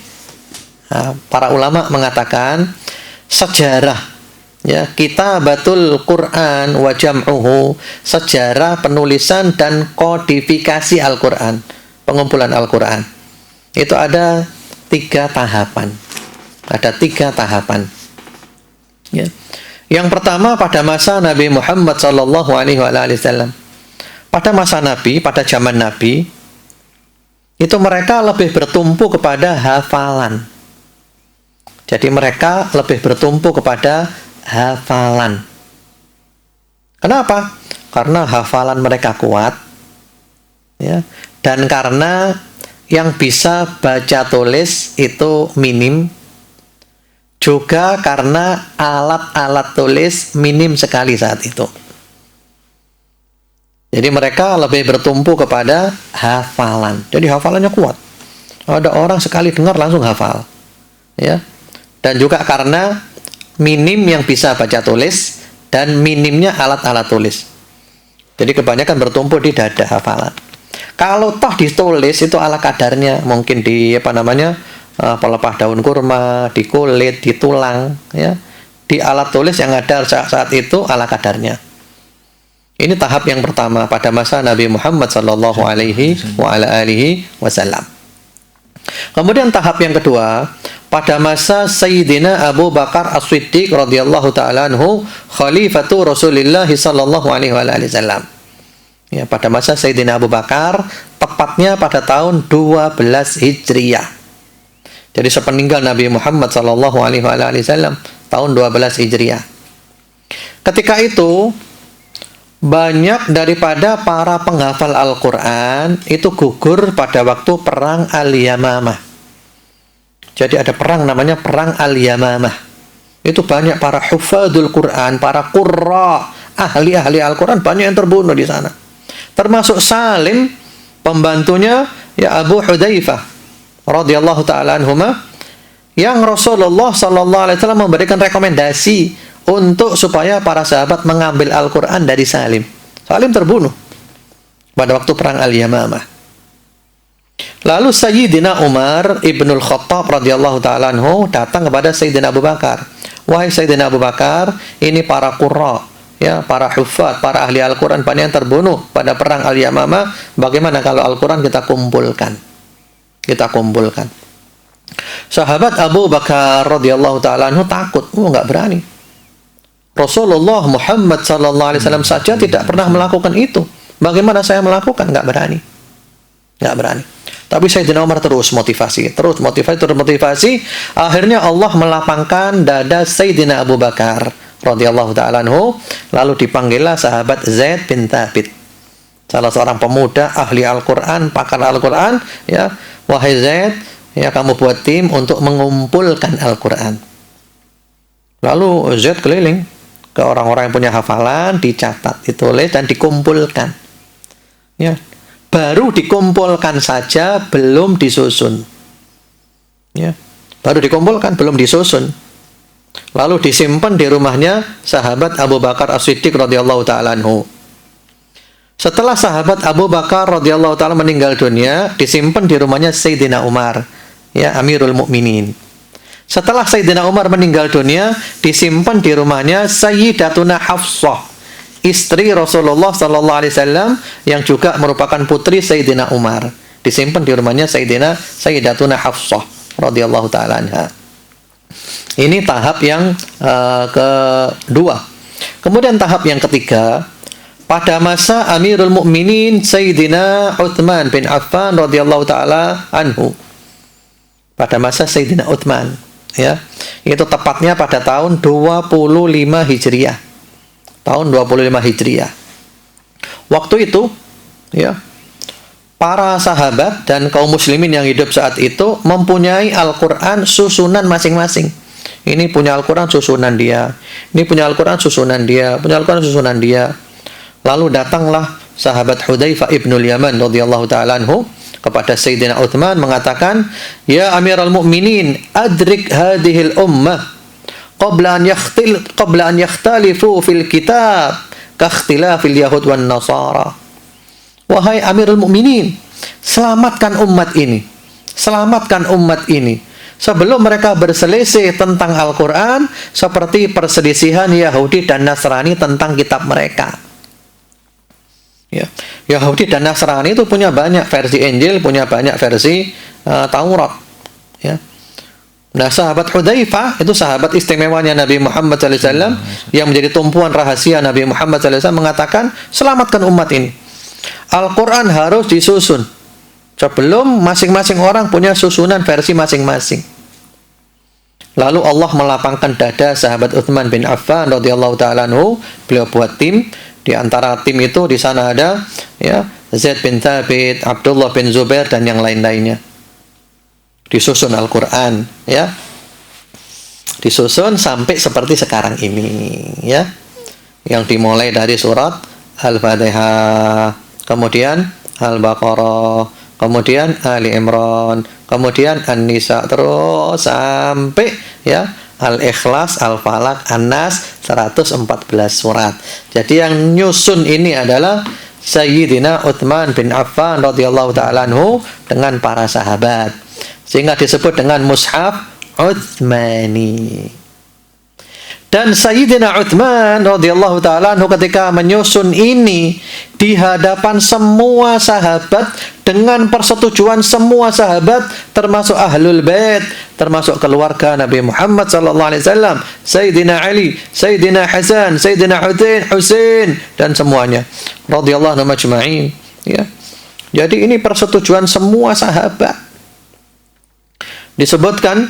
Nah, para ulama mengatakan sejarah, ya, kitabatul Quran wa jam'uhu, sejarah penulisan dan kodifikasi Al-Quran, pengumpulan Al-Quran, itu ada 3 tahapan. Ada 3 tahapan, ya. Yang pertama pada masa Nabi Muhammad SAW. Pada masa Nabi, pada zaman Nabi, itu mereka lebih bertumpu kepada hafalan. Jadi mereka lebih bertumpu kepada hafalan. Kenapa? Karena hafalan mereka kuat, ya, dan karena yang bisa baca tulis itu minim, juga karena alat-alat tulis minim sekali saat itu. Jadi mereka lebih bertumpu kepada hafalan. Jadi hafalannya kuat. Ada orang sekali dengar langsung hafal, ya. Dan juga karena minim yang bisa baca tulis dan minimnya alat-alat tulis. Jadi kebanyakan bertumpu di dada hafalan. Kalau toh ditulis itu ala kadarnya, mungkin di pelepah daun kurma, di kulit, di tulang, ya. Di alat tulis yang ada saat itu ala kadarnya. Ini tahap yang pertama pada masa Nabi Muhammad sallallahu alaihi wasallam. Kemudian tahap yang kedua pada masa Sayyidina Abu Bakar As-Siddiq radhiyallahu taala anhu, khalifatu Rasulillah sallallahu alaihi wasallam. Ya, pada masa Sayyidina Abu Bakar, tepatnya pada tahun 12 Hijriah. Jadi sepeninggal Nabi Muhammad sallallahu alaihi wasallam, tahun 12 Hijriah. Ketika itu banyak daripada para penghafal Al-Quran itu gugur pada waktu perang Al-Yamamah. Jadi ada perang namanya perang Al-Yamamah. Itu banyak para hufadul Quran, para qurra, ahli-ahli Al-Quran banyak yang terbunuh di sana. Termasuk Salim, pembantunya ya Abu Hudzaifah radhiyallahu taala anhuma, yang Rasulullah sallallahu alaihi wasallam memberikan rekomendasi untuk supaya para sahabat mengambil Al-Quran dari Salim. Salim terbunuh pada waktu perang Al-Yamamah. Lalu Sayyidina Umar ibnul Khattab radhiyallahu ta'ala anhu datang kepada Sayyidina Abu Bakar. Wahai Sayyidina Abu Bakar, ini para qurra, ya, para hufad, para ahli Al-Quran banyak yang terbunuh pada perang Al-Yamamah. Bagaimana kalau Al-Quran kita kumpulkan? Kita kumpulkan. Sahabat Abu Bakar radhiyallahu ta'ala anhu takut, nggak berani. Rasulullah Muhammad sallallahu alaihi wasallam saja tidak pernah melakukan itu. Bagaimana saya melakukan? Nggak berani. Nggak berani. Tapi Sayyidina Umar terus motivasi. Akhirnya Allah melapangkan dada Sayyidina Abu Bakar radhiyallahu ta'ala anhu. Lalu dipanggillah sahabat Zaid bin Thabit, salah seorang pemuda ahli Al-Quran, pakar Al-Quran. Ya, wahai Zaid, ya kamu buat tim untuk mengumpulkan Al-Quran. Lalu Zaid keliling ke orang-orang yang punya hafalan, dicatat, ditulis, dan dikumpulkan. Ya, baru dikumpulkan saja, belum disusun. Ya, baru dikumpulkan, belum disusun. Lalu disimpan di rumahnya sahabat Abu Bakar As-Siddiq radhiyallahu ta'ala anhu. Setelah sahabat Abu Bakar radhiyallahu ta'ala meninggal dunia, disimpan di rumahnya Sayyidina Umar, ya, Amirul Mukminin. Setelah Sayyidina Umar meninggal dunia, disimpan di rumahnya Sayyidatuna Hafsah, istri Rasulullah sallallahu alaihi wasallam yang juga merupakan putri Sayyidina Umar. Disimpan di rumahnya Sayyidatuna Hafsah radhiyallahu ta'ala anha. Ini tahap yang kedua. Kemudian tahap yang ketiga, pada masa Amirul Mukminin Sayyidina Utsman bin Affan radhiyallahu taala anhu. Pada masa Sayyidina Utsman, ya. Itu tepatnya pada tahun 25 Hijriah. Tahun 25 Hijriah. Waktu itu, ya, para sahabat dan kaum muslimin yang hidup saat itu mempunyai Al-Qur'an susunan masing-masing. Ini punya Al-Quran susunan dia, ini punya Al-Quran susunan dia, punya Al-Quran susunan dia. Lalu datanglah sahabat Hudzaifah ibnul Yaman radhiyallahu ta'ala anhu kepada Sayyidina Utsman mengatakan, "Ya Amirul Mukminin, adrik hadhil ummah qabla an yakhtalifu fil kitab ka ikhtilafil yahud wan nasara." Wahai Amirul Mukminin, selamatkan umat ini. Selamatkan umat ini sebelum mereka berselisih tentang Al-Quran seperti perselisihan Yahudi dan Nasrani tentang kitab mereka. Ya, Yahudi dan Nasrani itu punya banyak versi Injil, punya banyak versi Taurat. Ya. Nah, sahabat Hudzaifah itu sahabat istimewanya Nabi Muhammad SAW yang menjadi tumpuan rahasia Nabi Muhammad SAW mengatakan, selamatkan umat ini. Al-Quran harus disusun sebelum masing-masing orang punya susunan versi masing-masing. Lalu Allah melapangkan dada sahabat Utsman bin Affan radhiyallahu ta'ala anhu. Beliau buat tim. Di antara tim itu di sana ada, ya, Zaid bin Thabit, Abdullah bin Zubair, dan yang lain-lainnya. Disusun Al-Quran, ya. Disusun sampai seperti sekarang ini, ya. Yang dimulai dari surat Al-Fatihah, kemudian Al-Baqarah, kemudian Ali Imran, kemudian An-Nisa, terus sampai, ya, Al-Ikhlas, Al-Falaq, An-Nas, 114 surat. Jadi yang nyusun ini adalah Sayyidina Utsman bin Affan radhiyallahu ta'ala anhu dengan para sahabat, sehingga disebut dengan Mushaf Utsmani. Dan Sayyidina Utsman radhiyallahu ta'ala anhu ketika menyusun ini di hadapan semua sahabat dengan persetujuan semua sahabat termasuk Ahlul Bait, termasuk keluarga Nabi Muhammad sallallahu alaihi wasallam, Sayyidina Ali, Sayyidina Hasan, Sayyidina Husain, dan semuanya radhiyallahu anhum ajma'in, ya. Jadi ini persetujuan semua sahabat. Disebutkan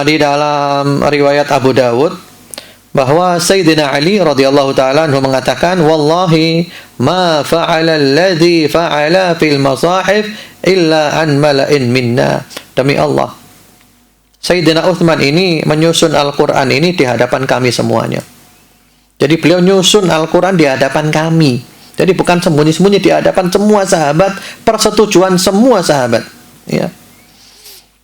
di dalam riwayat Abu Dawud bahwa Sayyidina Ali radhiyallahu ta'ala anhu mengatakan, wallahi ma fa'ala alladhi fa'ala fil masahif illa an mala'in minna. Demi Allah, Sayyidina Utsman ini menyusun Al-Quran ini di hadapan kami semuanya. Jadi beliau nyusun Al-Quran di hadapan kami. Jadi bukan sembunyi-sembunyi, di hadapan semua sahabat, persetujuan semua sahabat, ya.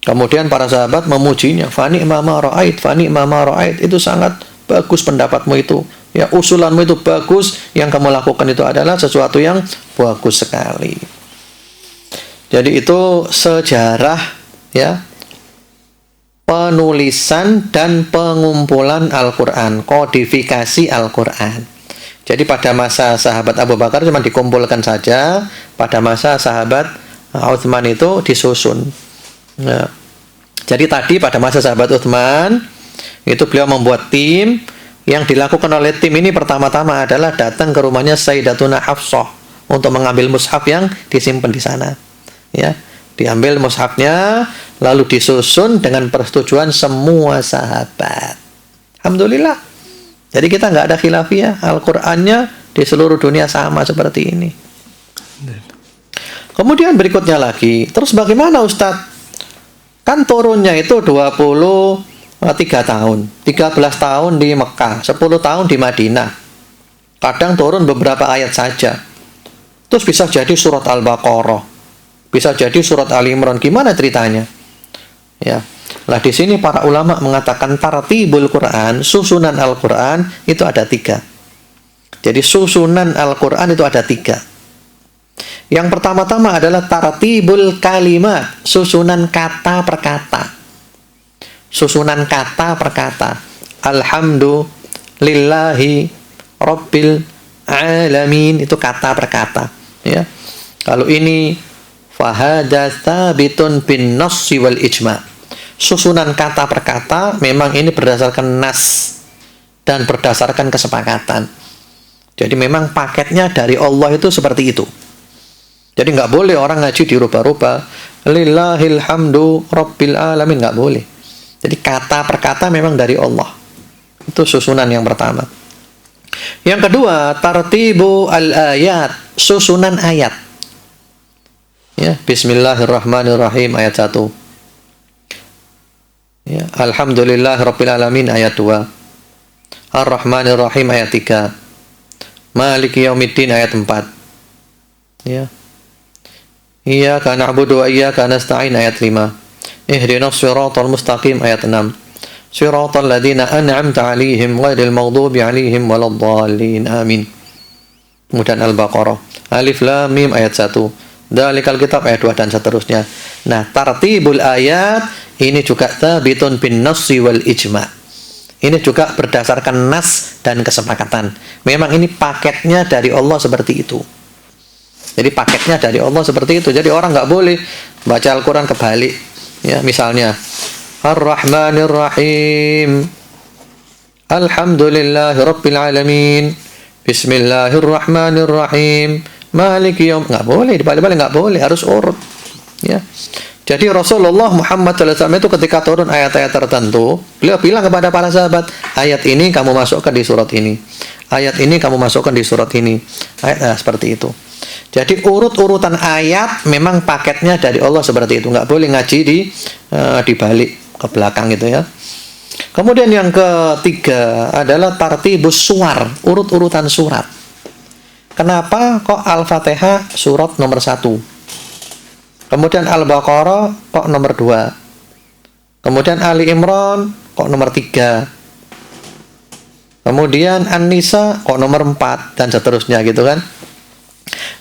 Kemudian para sahabat memujinya, fani ma ra'ait, fani ma ra'ait, itu sangat bagus pendapatmu itu, ya, usulanmu itu bagus, yang kamu lakukan itu adalah sesuatu yang bagus sekali. Jadi itu sejarah, ya, penulisan dan pengumpulan Al-Quran, kodifikasi Al-Quran. Jadi pada masa sahabat Abu Bakar cuma dikumpulkan saja, pada masa sahabat Utsman itu disusun. Ya. Jadi tadi pada masa sahabat Utsman itu beliau membuat tim. Yang dilakukan oleh tim ini pertama-tama adalah datang ke rumahnya Sayyidatuna Hafsah untuk mengambil mushaf yang disimpan di sana. Ya, diambil mushafnya lalu disusun dengan persetujuan semua sahabat. Alhamdulillah. Jadi kita nggak ada khilafiyah. Al-Qur'annya di seluruh dunia sama seperti ini. Kemudian berikutnya lagi, terus bagaimana Ustadz? Kan turunnya itu 23 tahun, 13 tahun di Mekah, 10 tahun di Madinah. Kadang turun beberapa ayat saja. Terus bisa jadi surat Al-Baqarah, bisa jadi surat Ali Imran. Gimana ceritanya? Ya. Lah di sini para ulama mengatakan tartibul Quran, susunan Al-Quran itu ada 3. Jadi susunan Al-Quran itu ada 3. Yang pertama-tama adalah tartibul kalimat, susunan kata per kata. Susunan kata per kata. Alhamdulillahi Rabbil Alamin, itu kata per kata. Ya. Kalau ini fahada tsabitun bin nassi wal ijma'. Susunan kata per kata memang ini berdasarkan nas dan berdasarkan kesepakatan. Jadi memang paketnya dari Allah itu seperti itu. Jadi nggak boleh orang ngaji dirubah-rubah. Lillahil hamdu rabbil alamin, nggak boleh. Jadi kata per kata memang dari Allah. Itu susunan yang pertama. Yang kedua, tartibu al-ayat, susunan ayat. Ya, Bismillahirrahmanirrahim ayat 1. Ya, Alhamdulillah rabbil alamin ayat 2. Ar-Rahmanirrahim ayat 3. Maliki yaumiddin ayat 4. Ya. Iyyaka na'budu wa iyyaka nasta'in ayat 5. Ihdinas siratal mustaqim ayat 6. Siratal ladzina an'amta 'alaihim ghairil maghdubi 'alaihim waladdallin. Amin. Kemudian Al-Baqarah. Alif Lam Mim ayat 1. Dzalikal kitab ayat 2 dan seterusnya. Nah, tartibul ayat ini juga tsabitun bin nassi wal ijma'. Ini juga berdasarkan nas dan kesepakatan. Memang ini paketnya dari Allah seperti itu. Jadi paketnya dari Allah seperti itu. Jadi orang nggak boleh baca Al-Quran kebalik. Ya, misalnya Ar-Rahmanir-Rahim, Alhamdulillahi Rabbil Alamin, Bismillahirrahmanirrahim, Maliki Yaum. Nggak boleh dibalik-balik, nggak boleh, harus urut. Ya. Jadi Rasulullah Muhammad SAW itu ketika turun ayat-ayat tertentu, beliau bilang kepada para sahabat, ayat ini kamu masukkan di surat ini, ayat ini kamu masukkan di surat ini, seperti itu. Jadi urut-urutan ayat memang paketnya dari Allah seperti itu, nggak boleh ngaji dibalik ke belakang gitu ya. Kemudian yang ketiga adalah tartibus suwar, urut-urutan surat. Kenapa kok Al-Fatihah surat nomor 1? Kemudian Al-Baqarah kok nomor 2? Kemudian Ali Imran kok nomor 3? Kemudian An-Nisa kok nomor 4 dan seterusnya gitu kan.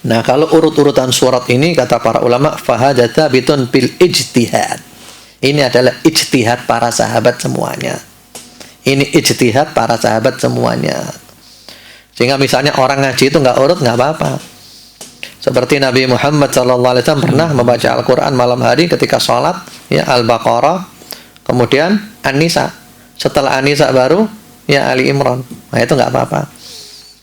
Nah, kalau urut-urutan surat ini kata para ulama fahadata bitun bil ijtihad. Ini adalah ijtihad para sahabat semuanya. Ini ijtihad para sahabat semuanya. Sehingga misalnya orang ngaji itu nggak urut nggak apa-apa. Seperti Nabi Muhammad SAW pernah membaca Al-Quran malam hari ketika sholat, ya Al-Baqarah, kemudian An-Nisa. Setelah An-Nisa baru ya Ali Imran. Nah itu nggak apa-apa.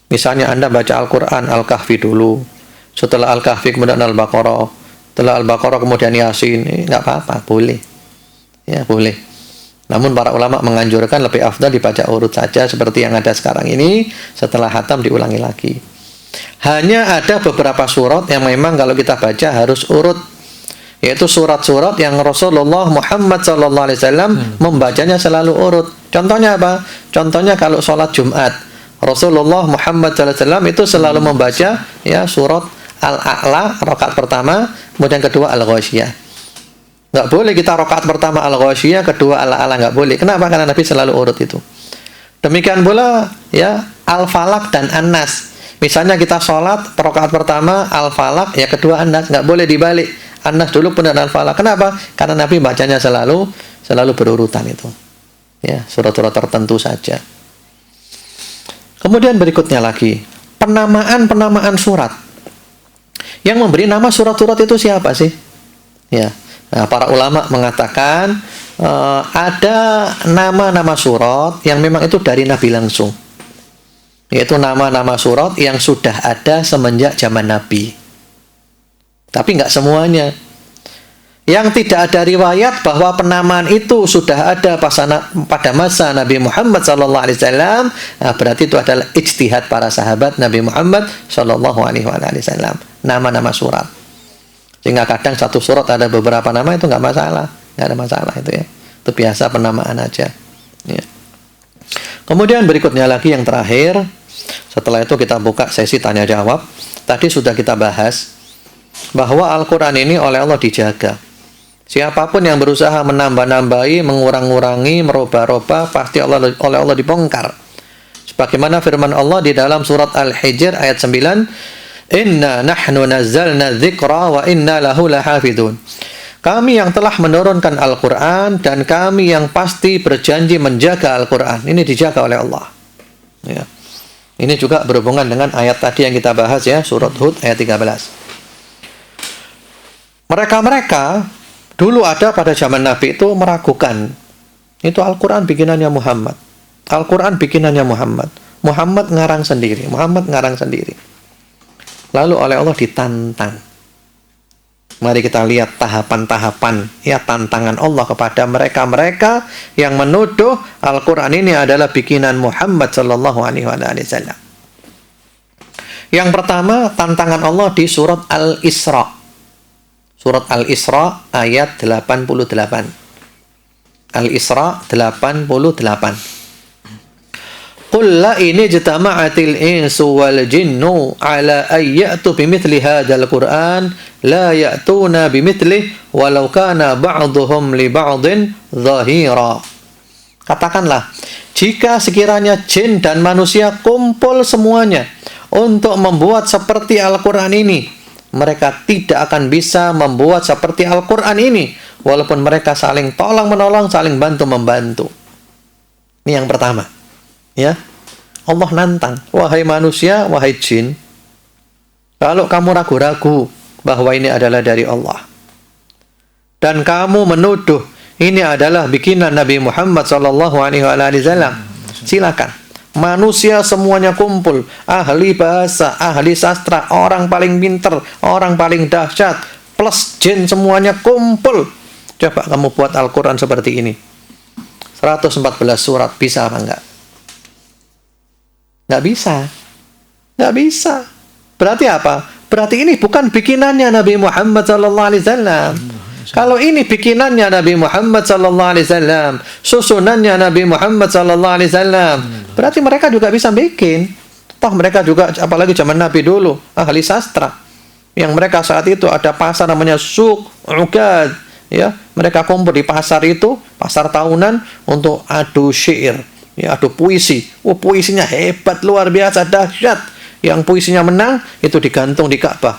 Misalnya Anda baca Al-Quran Al-Kahfi dulu, setelah Al-Kahfi kemudian Al-Baqarah, setelah Al-Baqarah kemudian Yasin, nggak apa-apa, boleh. Ya boleh. Namun para ulama menganjurkan lebih afdal dibaca urut saja seperti yang ada sekarang ini, setelah khatam diulangi lagi. Hanya ada beberapa surat yang memang kalau kita baca harus urut, yaitu surat-surat yang Rasulullah Muhammad SAW membacanya selalu urut. Contohnya apa? Contohnya kalau sholat Jumat, Rasulullah Muhammad SAW itu selalu membaca ya surat Al-A'la rakaat pertama, kemudian kedua Al-Ghasyiyah. Nggak boleh kita rakaat pertama Al-Ghasyiyah, kedua Al-A'la, nggak boleh. Kenapa? Karena Nabi selalu urut itu. Demikian pula ya Al-Falaq dan An-Nas. Misalnya kita sholat rakaat pertama Al-Falaq, ya kedua An-Nas, nggak boleh dibalik. An-Nas dulu kemudian Al-Falaq. Kenapa? Karena Nabi bacanya selalu berurutan itu. Ya, surat-surat tertentu saja. Kemudian berikutnya lagi, penamaan surat. Yang memberi nama surat-surat itu siapa sih? Ya. Nah, para ulama mengatakan ada nama-nama surat yang memang itu dari Nabi langsung. Yaitu nama-nama surat yang sudah ada semenjak zaman Nabi. Tapi nggak semuanya. yang tidak ada riwayat bahwa penamaan itu sudah ada pada masa Nabi Muhammad SAW, berarti itu adalah ijtihad para sahabat Nabi Muhammad SAW. Nama-nama surat. Sehingga kadang satu surat ada beberapa nama, itu nggak ada masalah itu ya. Itu biasa penamaan aja. Ya. Kemudian berikutnya lagi yang terakhir, setelah itu kita buka sesi tanya jawab. Tadi sudah kita bahas bahwa Al-Quran ini oleh Allah dijaga. Siapapun yang berusaha menambah-nambahi, mengurang-urangi, merubah-rubah, pasti oleh Allah dibongkar. Sebagaimana firman Allah di dalam surat Al-Hijr ayat 9, Inna nahnu nazzalna dzikra wa inna lahu lahafidun. Kami yang telah menurunkan Al-Quran dan kami yang pasti berjanji menjaga Al-Quran. Ini dijaga oleh Allah. Ya. Ini juga berhubungan dengan ayat tadi yang kita bahas ya, surat Hud ayat 13. Mereka dulu ada pada zaman Nabi itu meragukan. Itu Al-Quran bikinannya Muhammad. Al-Quran bikinannya Muhammad. Muhammad ngarang sendiri. Lalu oleh Allah ditantang. Mari kita lihat tahapan-tahapan ya tantangan Allah kepada mereka-mereka yang menuduh Al-Quran ini adalah bikinan Muhammad sallallahu alaihi wasallam. Yang pertama, tantangan Allah di surat Al-Isra. Surat Al-Isra ayat 88. Al-Isra 88. Qul la in ijtama'atil insu wal jinnu ala ay ya'tu bimithli hadzal Qur'an la ya'tuna bimithlihi walau kana ba'dhuhum li ba'dhin dhahira. Katakanlah, jika sekiranya jin dan manusia kumpul semuanya untuk membuat seperti Al-Qur'an ini, mereka tidak akan bisa membuat seperti Al-Qur'an ini walaupun mereka saling tolong-menolong, saling bantu-membantu. Ini yang pertama. Ya, Allah nantang, wahai manusia, wahai jin, kalau kamu ragu-ragu bahwa ini adalah dari Allah dan kamu menuduh ini adalah bikinan Nabi Muhammad SAW, silakan. Manusia semuanya kumpul, ahli bahasa, ahli sastra, orang paling pinter, orang paling dahsyat, plus jin semuanya kumpul. Coba kamu buat Al-Quran seperti ini, 114 surat, bisa apa enggak? Nggak bisa. Berarti apa? Berarti ini bukan bikinannya Nabi Muhammad SAW. Kalau ini bikinannya Nabi Muhammad SAW, susunannya Nabi Muhammad SAW, berarti mereka juga bisa bikin. Toh mereka juga, apalagi zaman Nabi dulu, ahli sastra, yang mereka saat itu ada pasar namanya Suq Uqad, ya, mereka kumpul di pasar itu, pasar tahunan untuk adu syair. Ya, adu puisi. Puisinya hebat, luar biasa, dahsyat. Yang puisinya menang itu digantung di Ka'bah.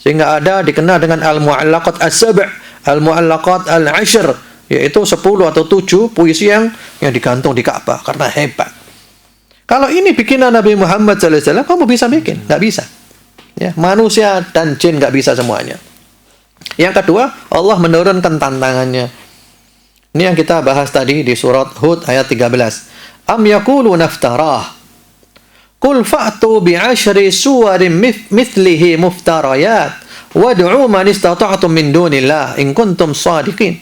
Sehingga ada dikenal dengan Al-Mu'allaqat As-Sab', Al-Mu'allaqat Al-Ashr, yaitu 10 atau 7 puisi yang digantung di Ka'bah karena hebat. Kalau ini bikinan Nabi Muhammad SAW, kamu bisa bikin? Nggak bisa. Ya, manusia dan jin nggak bisa semuanya. Yang kedua, Allah menurunkan tantangannya. Ini yang kita bahas tadi di surat Hud ayat 13. Am yaquluna iftarah Qul fa'tu bi'ashri suwarin mithlihi muftarayat wad'u man istata'tum min dunillah in kuntum shadiqin.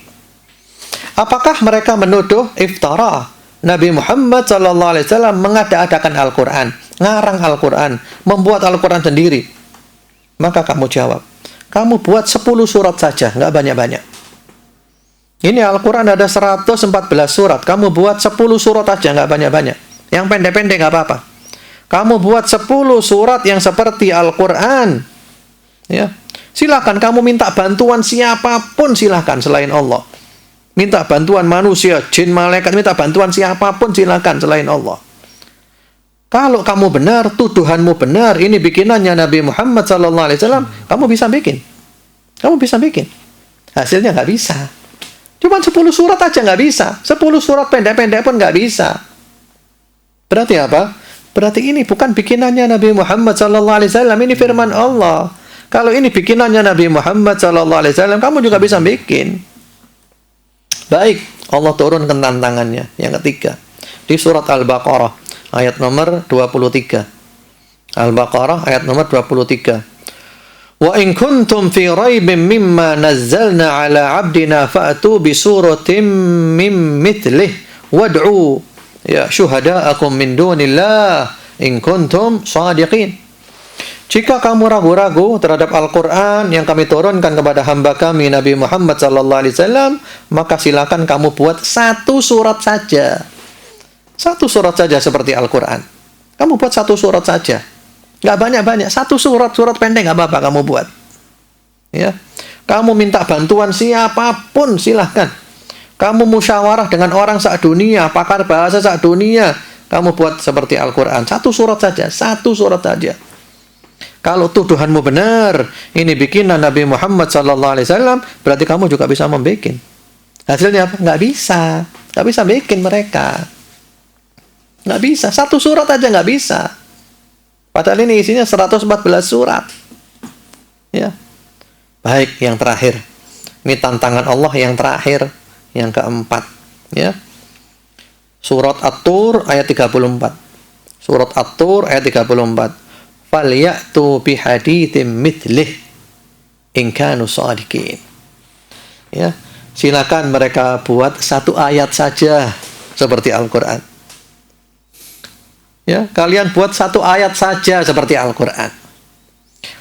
Apakah mereka menuduh iftara Nabi Muhammad SAW mengada-adakan Al-Quran, ngarang Al-Quran, membuat Al-Quran sendiri? Maka kamu jawab, kamu buat 10 surat saja, nggak banyak-banyak. Ini Al-Quran ada 114 surat. Kamu buat 10 surat aja, nggak banyak-banyak. Yang pendek-pendek nggak apa-apa. Kamu buat 10 surat yang seperti Al-Quran. Ya. Silakan kamu minta bantuan siapapun, silakan selain Allah. Minta bantuan manusia, jin, malaikat, minta bantuan siapapun silakan selain Allah. Kalau kamu benar, tuduhanmu benar, ini bikinannya Nabi Muhammad SAW, kamu bisa bikin. Kamu bisa bikin. Hasilnya nggak bisa. Cuma 10 surat aja nggak bisa. 10 surat pendek-pendek pun nggak bisa. Berarti apa? Berarti ini bukan bikinannya Nabi Muhammad SAW. Ini firman Allah. Kalau ini bikinannya Nabi Muhammad SAW, kamu juga bisa bikin. Baik, Allah turunkan tantangannya. Yang ketiga, di surat Al-Baqarah, ayat nomor 23. Al-Baqarah, ayat nomor 23. Wa in kuntum fi raibin mimma nazzalna ala 'abdina fa'tu bi suratin min mithlih wad'u ya syuhada'akum min dunillah in kuntum shadiqin. Jika kamu ragu-ragu terhadap Al-Quran yang kami turunkan kepada hamba kami Nabi Muhammad SAW, maka silakan kamu buat satu surat saja. Satu surat saja seperti Al-Quran. Kamu buat satu surat saja. Nggak banyak-banyak. Satu surat pendek nggak apa-apa kamu buat. Ya. Kamu minta bantuan siapapun silahkan. Kamu musyawarah dengan orang sak dunia, pakar bahasa sak dunia. Kamu buat seperti Al-Quran. Satu surat saja. Satu surat saja. Kalau tuduhanmu benar, ini bikinan Nabi Muhammad SAW, berarti kamu juga bisa membikin. Hasilnya apa? Nggak bisa. Nggak bisa bikin mereka. Nggak bisa. Satu surat aja nggak bisa. Padahal ini isinya 114 surat. Ya. Baik, yang terakhir. Ini tantangan Allah yang terakhir. Yang keempat. Ya. Surat At-Tur ayat 34. Surat At-Tur ayat 34. Falyatu bihaditsim mithlih in kanu shadiqin. Ya, silakan mereka buat satu ayat saja seperti Al-Qur'an. Ya, kalian buat satu ayat saja seperti Al-Qur'an.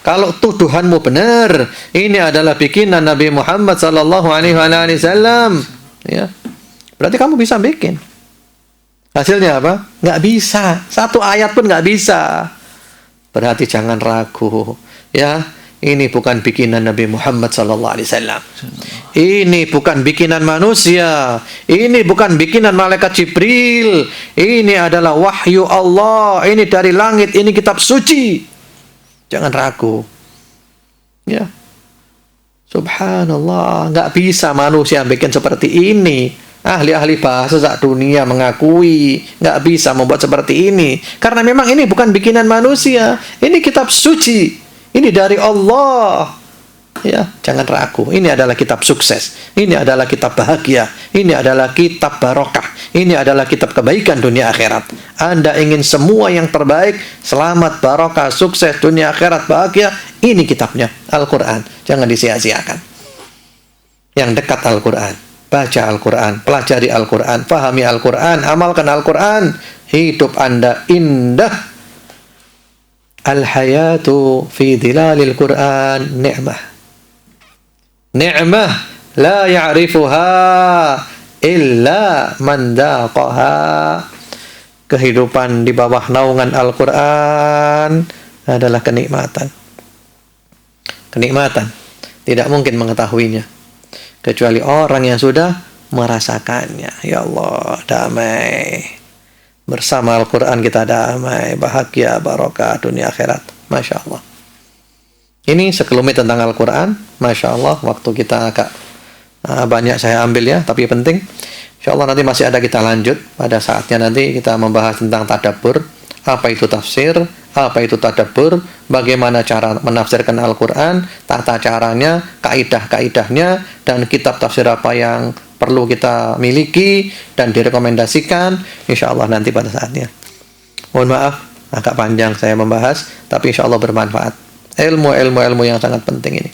Kalau tuduhanmu benar, ini adalah bikinan Nabi Muhammad sallallahu alaihi wasallam, ya. Berarti kamu bisa bikin. Hasilnya apa? Nggak bisa. Satu ayat pun nggak bisa. Berarti jangan ragu, ya. Ini bukan bikinan Nabi Muhammad SAW. Ini bukan bikinan manusia. Ini bukan bikinan malaikat Jibril. Ini adalah wahyu Allah. Ini dari langit. Ini kitab suci. Jangan ragu, ya. Subhanallah, nggak bisa manusia bikin seperti ini. Ahli-ahli bahasa sak dunia mengakui nggak bisa membuat seperti ini karena memang ini bukan bikinan manusia, ini kitab suci, ini dari Allah, ya. Jangan ragu, ini adalah kitab sukses, ini adalah kitab bahagia, ini adalah kitab barokah, ini adalah kitab kebaikan dunia akhirat. Anda ingin semua yang terbaik, selamat, barokah, sukses dunia akhirat, bahagia, ini kitabnya Al-Quran. Jangan disia-siakan. Yang dekat Al-Quran, baca Al-Quran, pelajari Al-Quran, pahami Al-Quran, amalkan Al-Quran, hidup Anda indah. Al-hayatu fi dhilalil Quran ni'mah. Ni'mah la ya'rifuha illa man daqaha. Kehidupan di bawah naungan Al-Quran adalah kenikmatan. Kenikmatan. Tidak mungkin mengetahuinya kecuali orang yang sudah merasakannya. Ya Allah, damai. Bersama Al-Quran kita damai, bahagia, barokah, dunia akhirat. Masya Allah. Ini sekelumit tentang Al-Quran. Masya Allah, waktu kita agak banyak saya ambil ya, tapi penting. Insya Allah nanti masih ada kita lanjut. Pada saatnya nanti kita membahas tentang tadabbur. Apa itu tafsir? Apa itu tadabbur? Bagaimana cara menafsirkan Al-Quran? Tata caranya, kaidah-kaidahnya, dan kitab tafsir apa yang perlu kita miliki dan direkomendasikan. Insya Allah nanti pada saatnya. Mohon maaf, agak panjang saya membahas, tapi insya Allah bermanfaat. Ilmu yang sangat penting ini.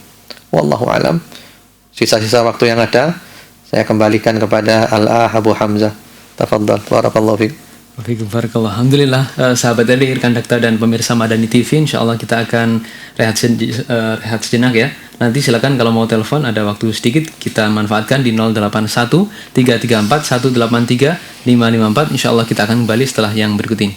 Wallahu alam. Sisa-sisa waktu yang ada, saya kembalikan kepada Al-Ah Abu Hamzah. Tafadhal. Barakallahu fiik. Barakallah. Alhamdulillah, sahabat RDI, rekan dakta dan pemirsa Madani TV, insya Allah kita akan rehat sejenak ya. Nanti silakan kalau mau telepon, ada waktu sedikit, kita manfaatkan di 081 334 183 554. Insya Allah kita akan kembali setelah yang berikut ini.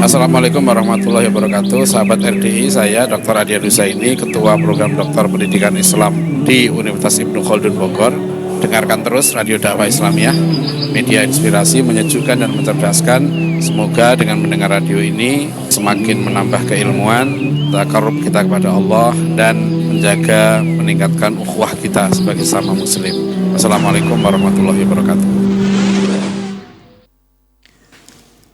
Assalamualaikum warahmatullahi wabarakatuh. Sahabat RDI, saya Dr. Adi Husaini, Ketua Program Doktor Pendidikan Islam di Universitas Ibnu Khaldun Bogor. Dengarkan terus Radio Dakwah Islamiyah, media inspirasi, menyejukkan dan mencerdaskan. Semoga dengan mendengar radio ini semakin menambah keilmuan, takarrub kita kepada Allah, dan menjaga, meningkatkan ukhuwah kita sebagai sama muslim. Assalamualaikum warahmatullahi wabarakatuh.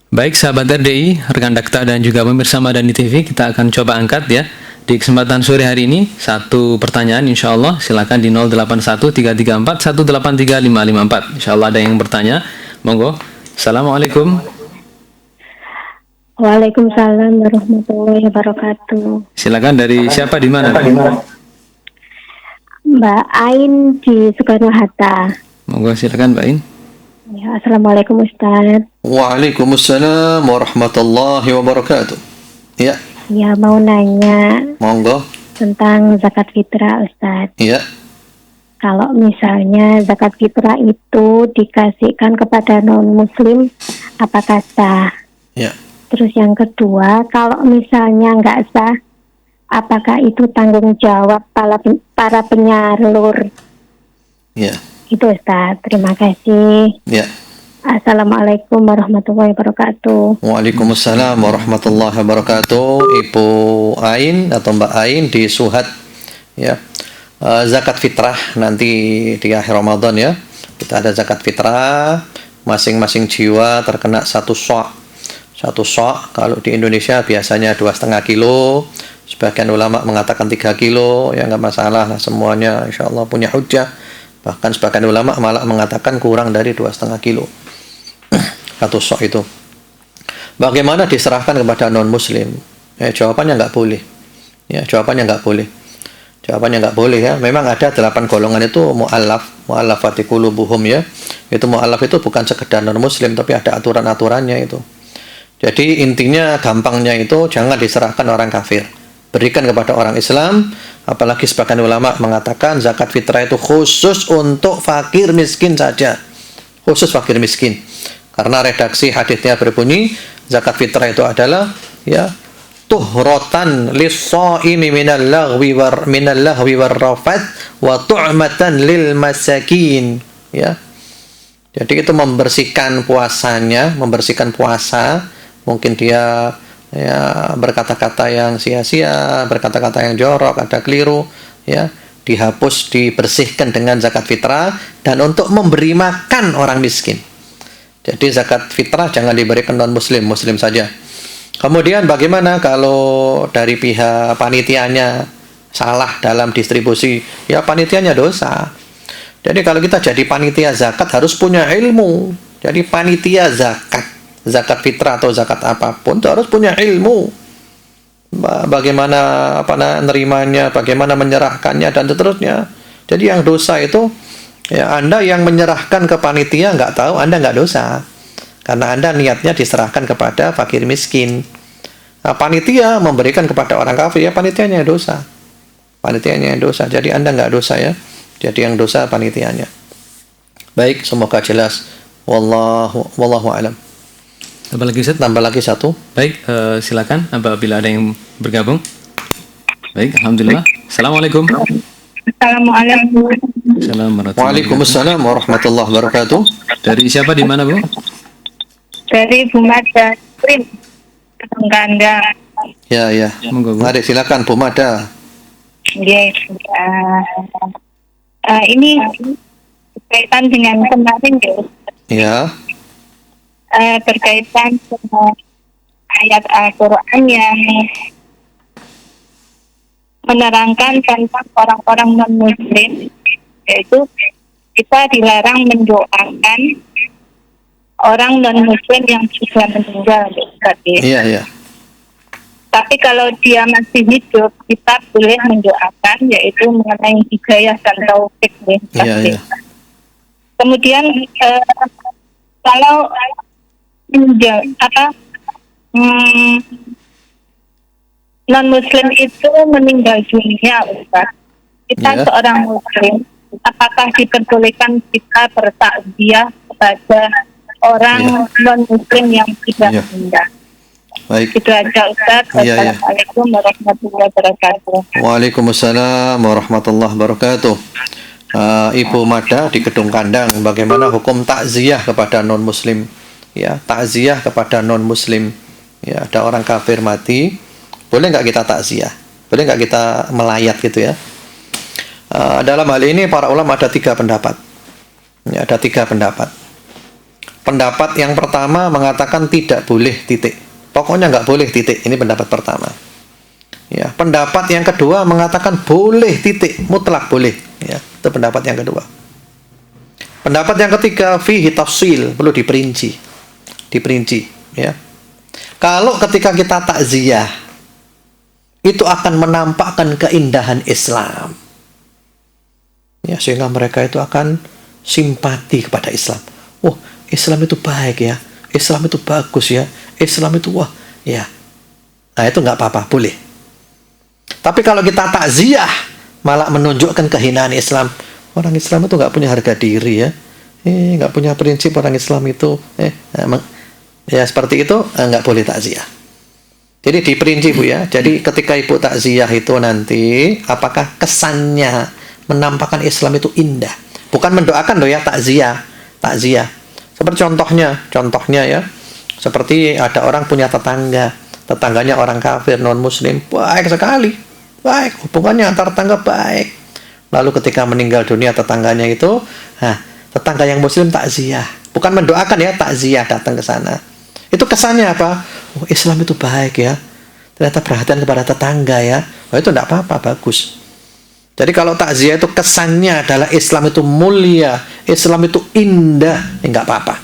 Baik sahabat RDI, rekan dakta dan juga pemirsa Madani TV, kita akan coba angkat ya di kesempatan sore hari ini satu pertanyaan, insya Allah. Silakan di 081 334 183 554. Insya Allah ada yang bertanya, monggo Assalamualaikum. Waalaikumsalam warahmatullahi wabarakatuh. Silakan, dari siapa, di mana? Mbak Ain di Soekarno Hatta. Monggo silakan Mbak Ain. Ya, Assalamualaikum Ustaz. Waalaikumsalam warahmatullahi wabarakatuh. Ya, Ya, mau nanya monggo. tentang zakat fitrah Ustaz. Ya, Kalau misalnya zakat fitrah itu dikasihkan kepada non-muslim, apakah sah? ya. Terus yang kedua, kalau misalnya nggak sah, apakah itu tanggung jawab para penyalur? Ya, Itu Ustaz, terima kasih. ya. Assalamualaikum warahmatullahi wabarakatuh. Waalaikumsalam warahmatullahi wabarakatuh. Ibu Ain atau Mbak Ain di Suhat, ya. Zakat fitrah nanti di akhir Ramadan, ya. Kita ada zakat fitrah, masing-masing jiwa terkena satu sok. Kalau di Indonesia biasanya 2,5 kilo. Sebagian ulama mengatakan 3 kilo, ya nggak masalah lah, semuanya insya Allah punya hujjah. Bahkan sebagian ulama malah mengatakan kurang dari 2,5 kilo. Satu sok itu. Bagaimana diserahkan kepada non-muslim? Jawabannya nggak boleh. Ya, jawabannya nggak boleh. Jawabannya nggak boleh, ya. Memang ada 8 golongan itu mu'allafati qulubuhum, ya. Itu mu'allaf itu bukan sekedar non-muslim, tapi ada aturan-aturannya itu. Jadi intinya gampangnya itu jangan diserahkan orang kafir. Berikan kepada orang Islam, apalagi sebagian ulama mengatakan zakat fitrah itu khusus untuk fakir miskin saja. Khusus fakir miskin. Karena redaksi hadisnya berbunyi, zakat fitrah itu adalah, ya, tuhratan lis-shaimi minal lahwi warrafat wa tu'matan lil masakin, ya. Jadi itu membersihkan puasanya, membersihkan puasa. Mungkin dia, ya, berkata-kata yang sia-sia, berkata-kata yang jorok, ada keliru, ya, dihapus, dibersihkan dengan zakat fitrah, dan untuk memberi makan orang miskin. Jadi zakat fitrah jangan diberikan non-muslim, muslim saja. Kemudian bagaimana kalau dari pihak panitianya salah dalam distribusi? Ya, panitianya dosa. Jadi kalau kita jadi panitia zakat harus punya ilmu. Jadi panitia zakat fitrah atau zakat apapun itu harus punya ilmu. Bagaimana nerimanya, bagaimana menyerahkannya, dan seterusnya. Jadi yang dosa itu, ya, Anda yang menyerahkan ke panitia nggak tahu, Anda nggak dosa. Karena Anda niatnya diserahkan kepada fakir miskin. Nah, panitia memberikan kepada orang kafir, ya panitianya yang dosa. Panitianya yang dosa. Jadi Anda nggak dosa, ya. Jadi yang dosa panitianya. Baik, semoga jelas. Wallahu a'lam. Tambah lagi, Ustaz? Tambah lagi satu. Baik, silakan apabila ada yang bergabung. Baik, alhamdulillah. Assalamualaikum. Assalamualaikum. Waalaikumsalam warahmatullahi wabarakatuh. Dari siapa, di mana, Bu? Dari Bumada Krim, Ganda. Ya, ya. Monggo, Bu. Mari silakan Bu Mada. Yes. Ini berkaitan dengan kemarin, Ya. Berkaitan dengan ayat Al-Quran yang menerangkan tentang orang-orang non-muslim, yaitu kita dilarang mendoakan orang non-muslim yang sudah meninggal. Iya, iya. Tapi kalau dia masih hidup, kita boleh mendoakan, yaitu mengenai hidayah dan taufik. Iya, iya. Kemudian kalau non-muslim itu meninggal dunia, Ustaz, kita Ya. seorang muslim, apakah diperbolehkan kita bertakziah kepada orang non-muslim yang sudah Ya. meninggal? Baik. Itu aja, Ustaz. Ya, ya. Wassalamualaikum warahmatullahi wabarakatuh. Waalaikumsalam warahmatullahi wabarakatuh. Ibu Mada di Gedung Kandang, bagaimana hukum takziah kepada non-muslim? Ya, takziah kepada non-muslim. Ya, ada orang kafir mati, boleh nggak kita takziah? Boleh nggak kita melayat gitu, ya? Dalam hal ini para ulama ada 3 pendapat. Ya, ada 3 pendapat. Pendapat yang pertama mengatakan tidak boleh, titik. Pokoknya nggak boleh, titik. Ini pendapat pertama. Ya, pendapat yang kedua mengatakan boleh, titik, mutlak boleh. Ya, itu pendapat yang kedua. Pendapat yang ketiga fihi tafsil, perlu diperinci. diperinci, ya. Kalau ketika kita takziah, itu akan menampakkan keindahan Islam, ya, sehingga mereka itu akan simpati kepada Islam. Wah, Islam itu baik ya, Islam itu bagus ya, Islam itu wah, ya. Nah, itu nggak apa-apa, boleh. Tapi kalau kita takziah malah menunjukkan kehinaan Islam, orang Islam itu nggak punya harga diri ya, nggak punya prinsip orang Islam itu, ya seperti itu, nggak boleh takziah. Jadi diperinci Bu ya. Jadi ketika Ibu takziah itu nanti, apakah kesannya menampakkan Islam itu indah? Bukan mendoakan loh ya, takziah. Seperti contohnya ya, seperti ada orang punya tetangganya orang kafir non muslim, baik sekali, baik, hubungannya antar tetangga baik. Lalu ketika meninggal dunia tetangganya itu, tetangga yang muslim takziah, bukan mendoakan ya, takziah, datang ke sana. Itu kesannya apa? Oh, Islam itu baik ya, ternyata perhatian kepada tetangga ya. Oh, itu tidak apa-apa, bagus. Jadi kalau takziah itu kesannya adalah Islam itu mulia, Islam itu indah, enggak apa-apa.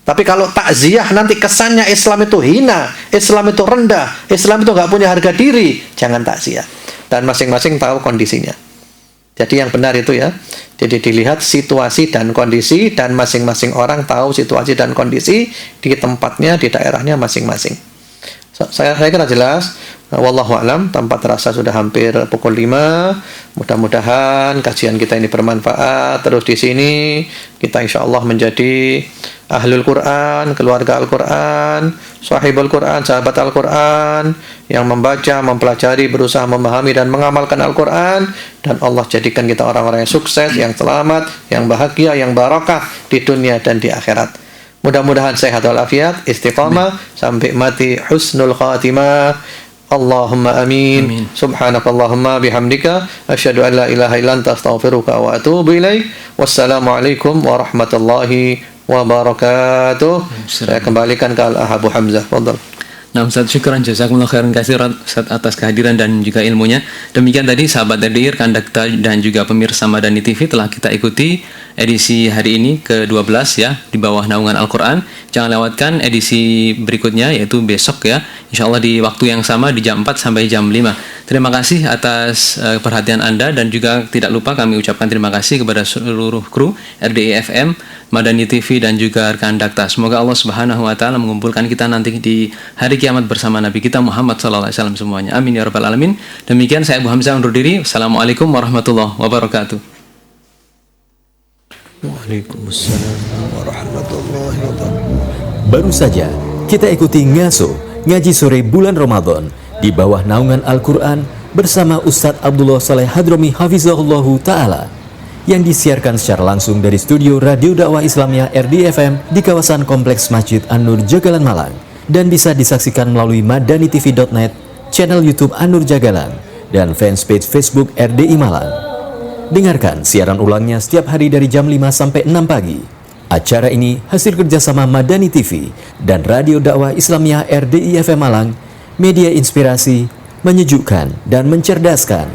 Tapi kalau takziah nanti kesannya Islam itu hina, Islam itu rendah, Islam itu enggak punya harga diri, jangan takziah. Dan masing-masing tahu kondisinya. Jadi yang benar itu ya. Jadi dilihat situasi dan kondisi, dan masing-masing orang tahu situasi dan kondisi di tempatnya, di daerahnya masing-masing. Saya kira jelas. Wallahu a'lam. Tanpa terasa sudah hampir pukul 5. Mudah-mudahan kajian kita ini bermanfaat. Terus di sini kita insya Allah menjadi ahlul Quran, keluarga Al-Quran, sahibul Quran, sahabat Al-Quran, yang membaca, mempelajari, berusaha memahami dan mengamalkan Al-Quran, dan Allah jadikan kita orang-orang yang sukses, yang selamat, yang bahagia, yang barakah di dunia dan di akhirat. Mudah-mudahan sehat walafiat, istiqamah sampai mati, husnul khatimah. Allahumma amin. Subhanakallahumma bihamdika asyhadu an la ilaha illa anta astaghfiruka wa atubu ilaik. Wassalamualaikum warahmatullahi wabarakatuh. Saya kembalikan ke Abu Hamzah. Fadhal. Nah, Ustaz, syukuran jazakumullah khairan katsiran atas kehadiran dan juga ilmunya. Demikian tadi sahabat RDI, rekan Dakta dan juga pemirsa Madani TV telah kita ikuti edisi hari ini ke-12 ya, di bawah naungan Al-Quran. Jangan lewatkan edisi berikutnya, yaitu besok ya, insyaallah di waktu yang sama di jam 4 sampai jam 5. Terima kasih atas perhatian Anda, dan juga tidak lupa kami ucapkan terima kasih kepada seluruh kru RDI FM, Madani TV dan juga rekan Dakta. Semoga Allah Subhanahu wa taala mengumpulkan kita nanti di hari kiamat bersama Nabi kita Muhammad sallallahu alaihi wasallam semuanya. Amin ya rabbal alamin. Demikian saya Abu Hamzah undur diri. Assalamualaikum warahmatullahi wabarakatuh. Waalaikumsalam warahmatullahi wabarakatuh. Baru saja kita ikuti ngaso ngaji sore bulan Ramadan di bawah naungan Al-Quran bersama Ustadz Abdullah Saleh Hadromi Hafizahullahu Ta'ala, yang disiarkan secara langsung dari studio Radio Dakwah Islamiyah RDI FM di kawasan Kompleks Masjid An-Nur Jagalan Malang, dan bisa disaksikan melalui madanitv.net, channel YouTube An-Nur Jagalan, dan fanspage Facebook RDI Malang. Dengarkan siaran ulangnya setiap hari dari jam 5 sampai 6 pagi. Acara ini hasil kerjasama Madani TV dan Radio Dakwah Islamiyah RDI FM Malang, media inspirasi, menyejukkan dan mencerdaskan.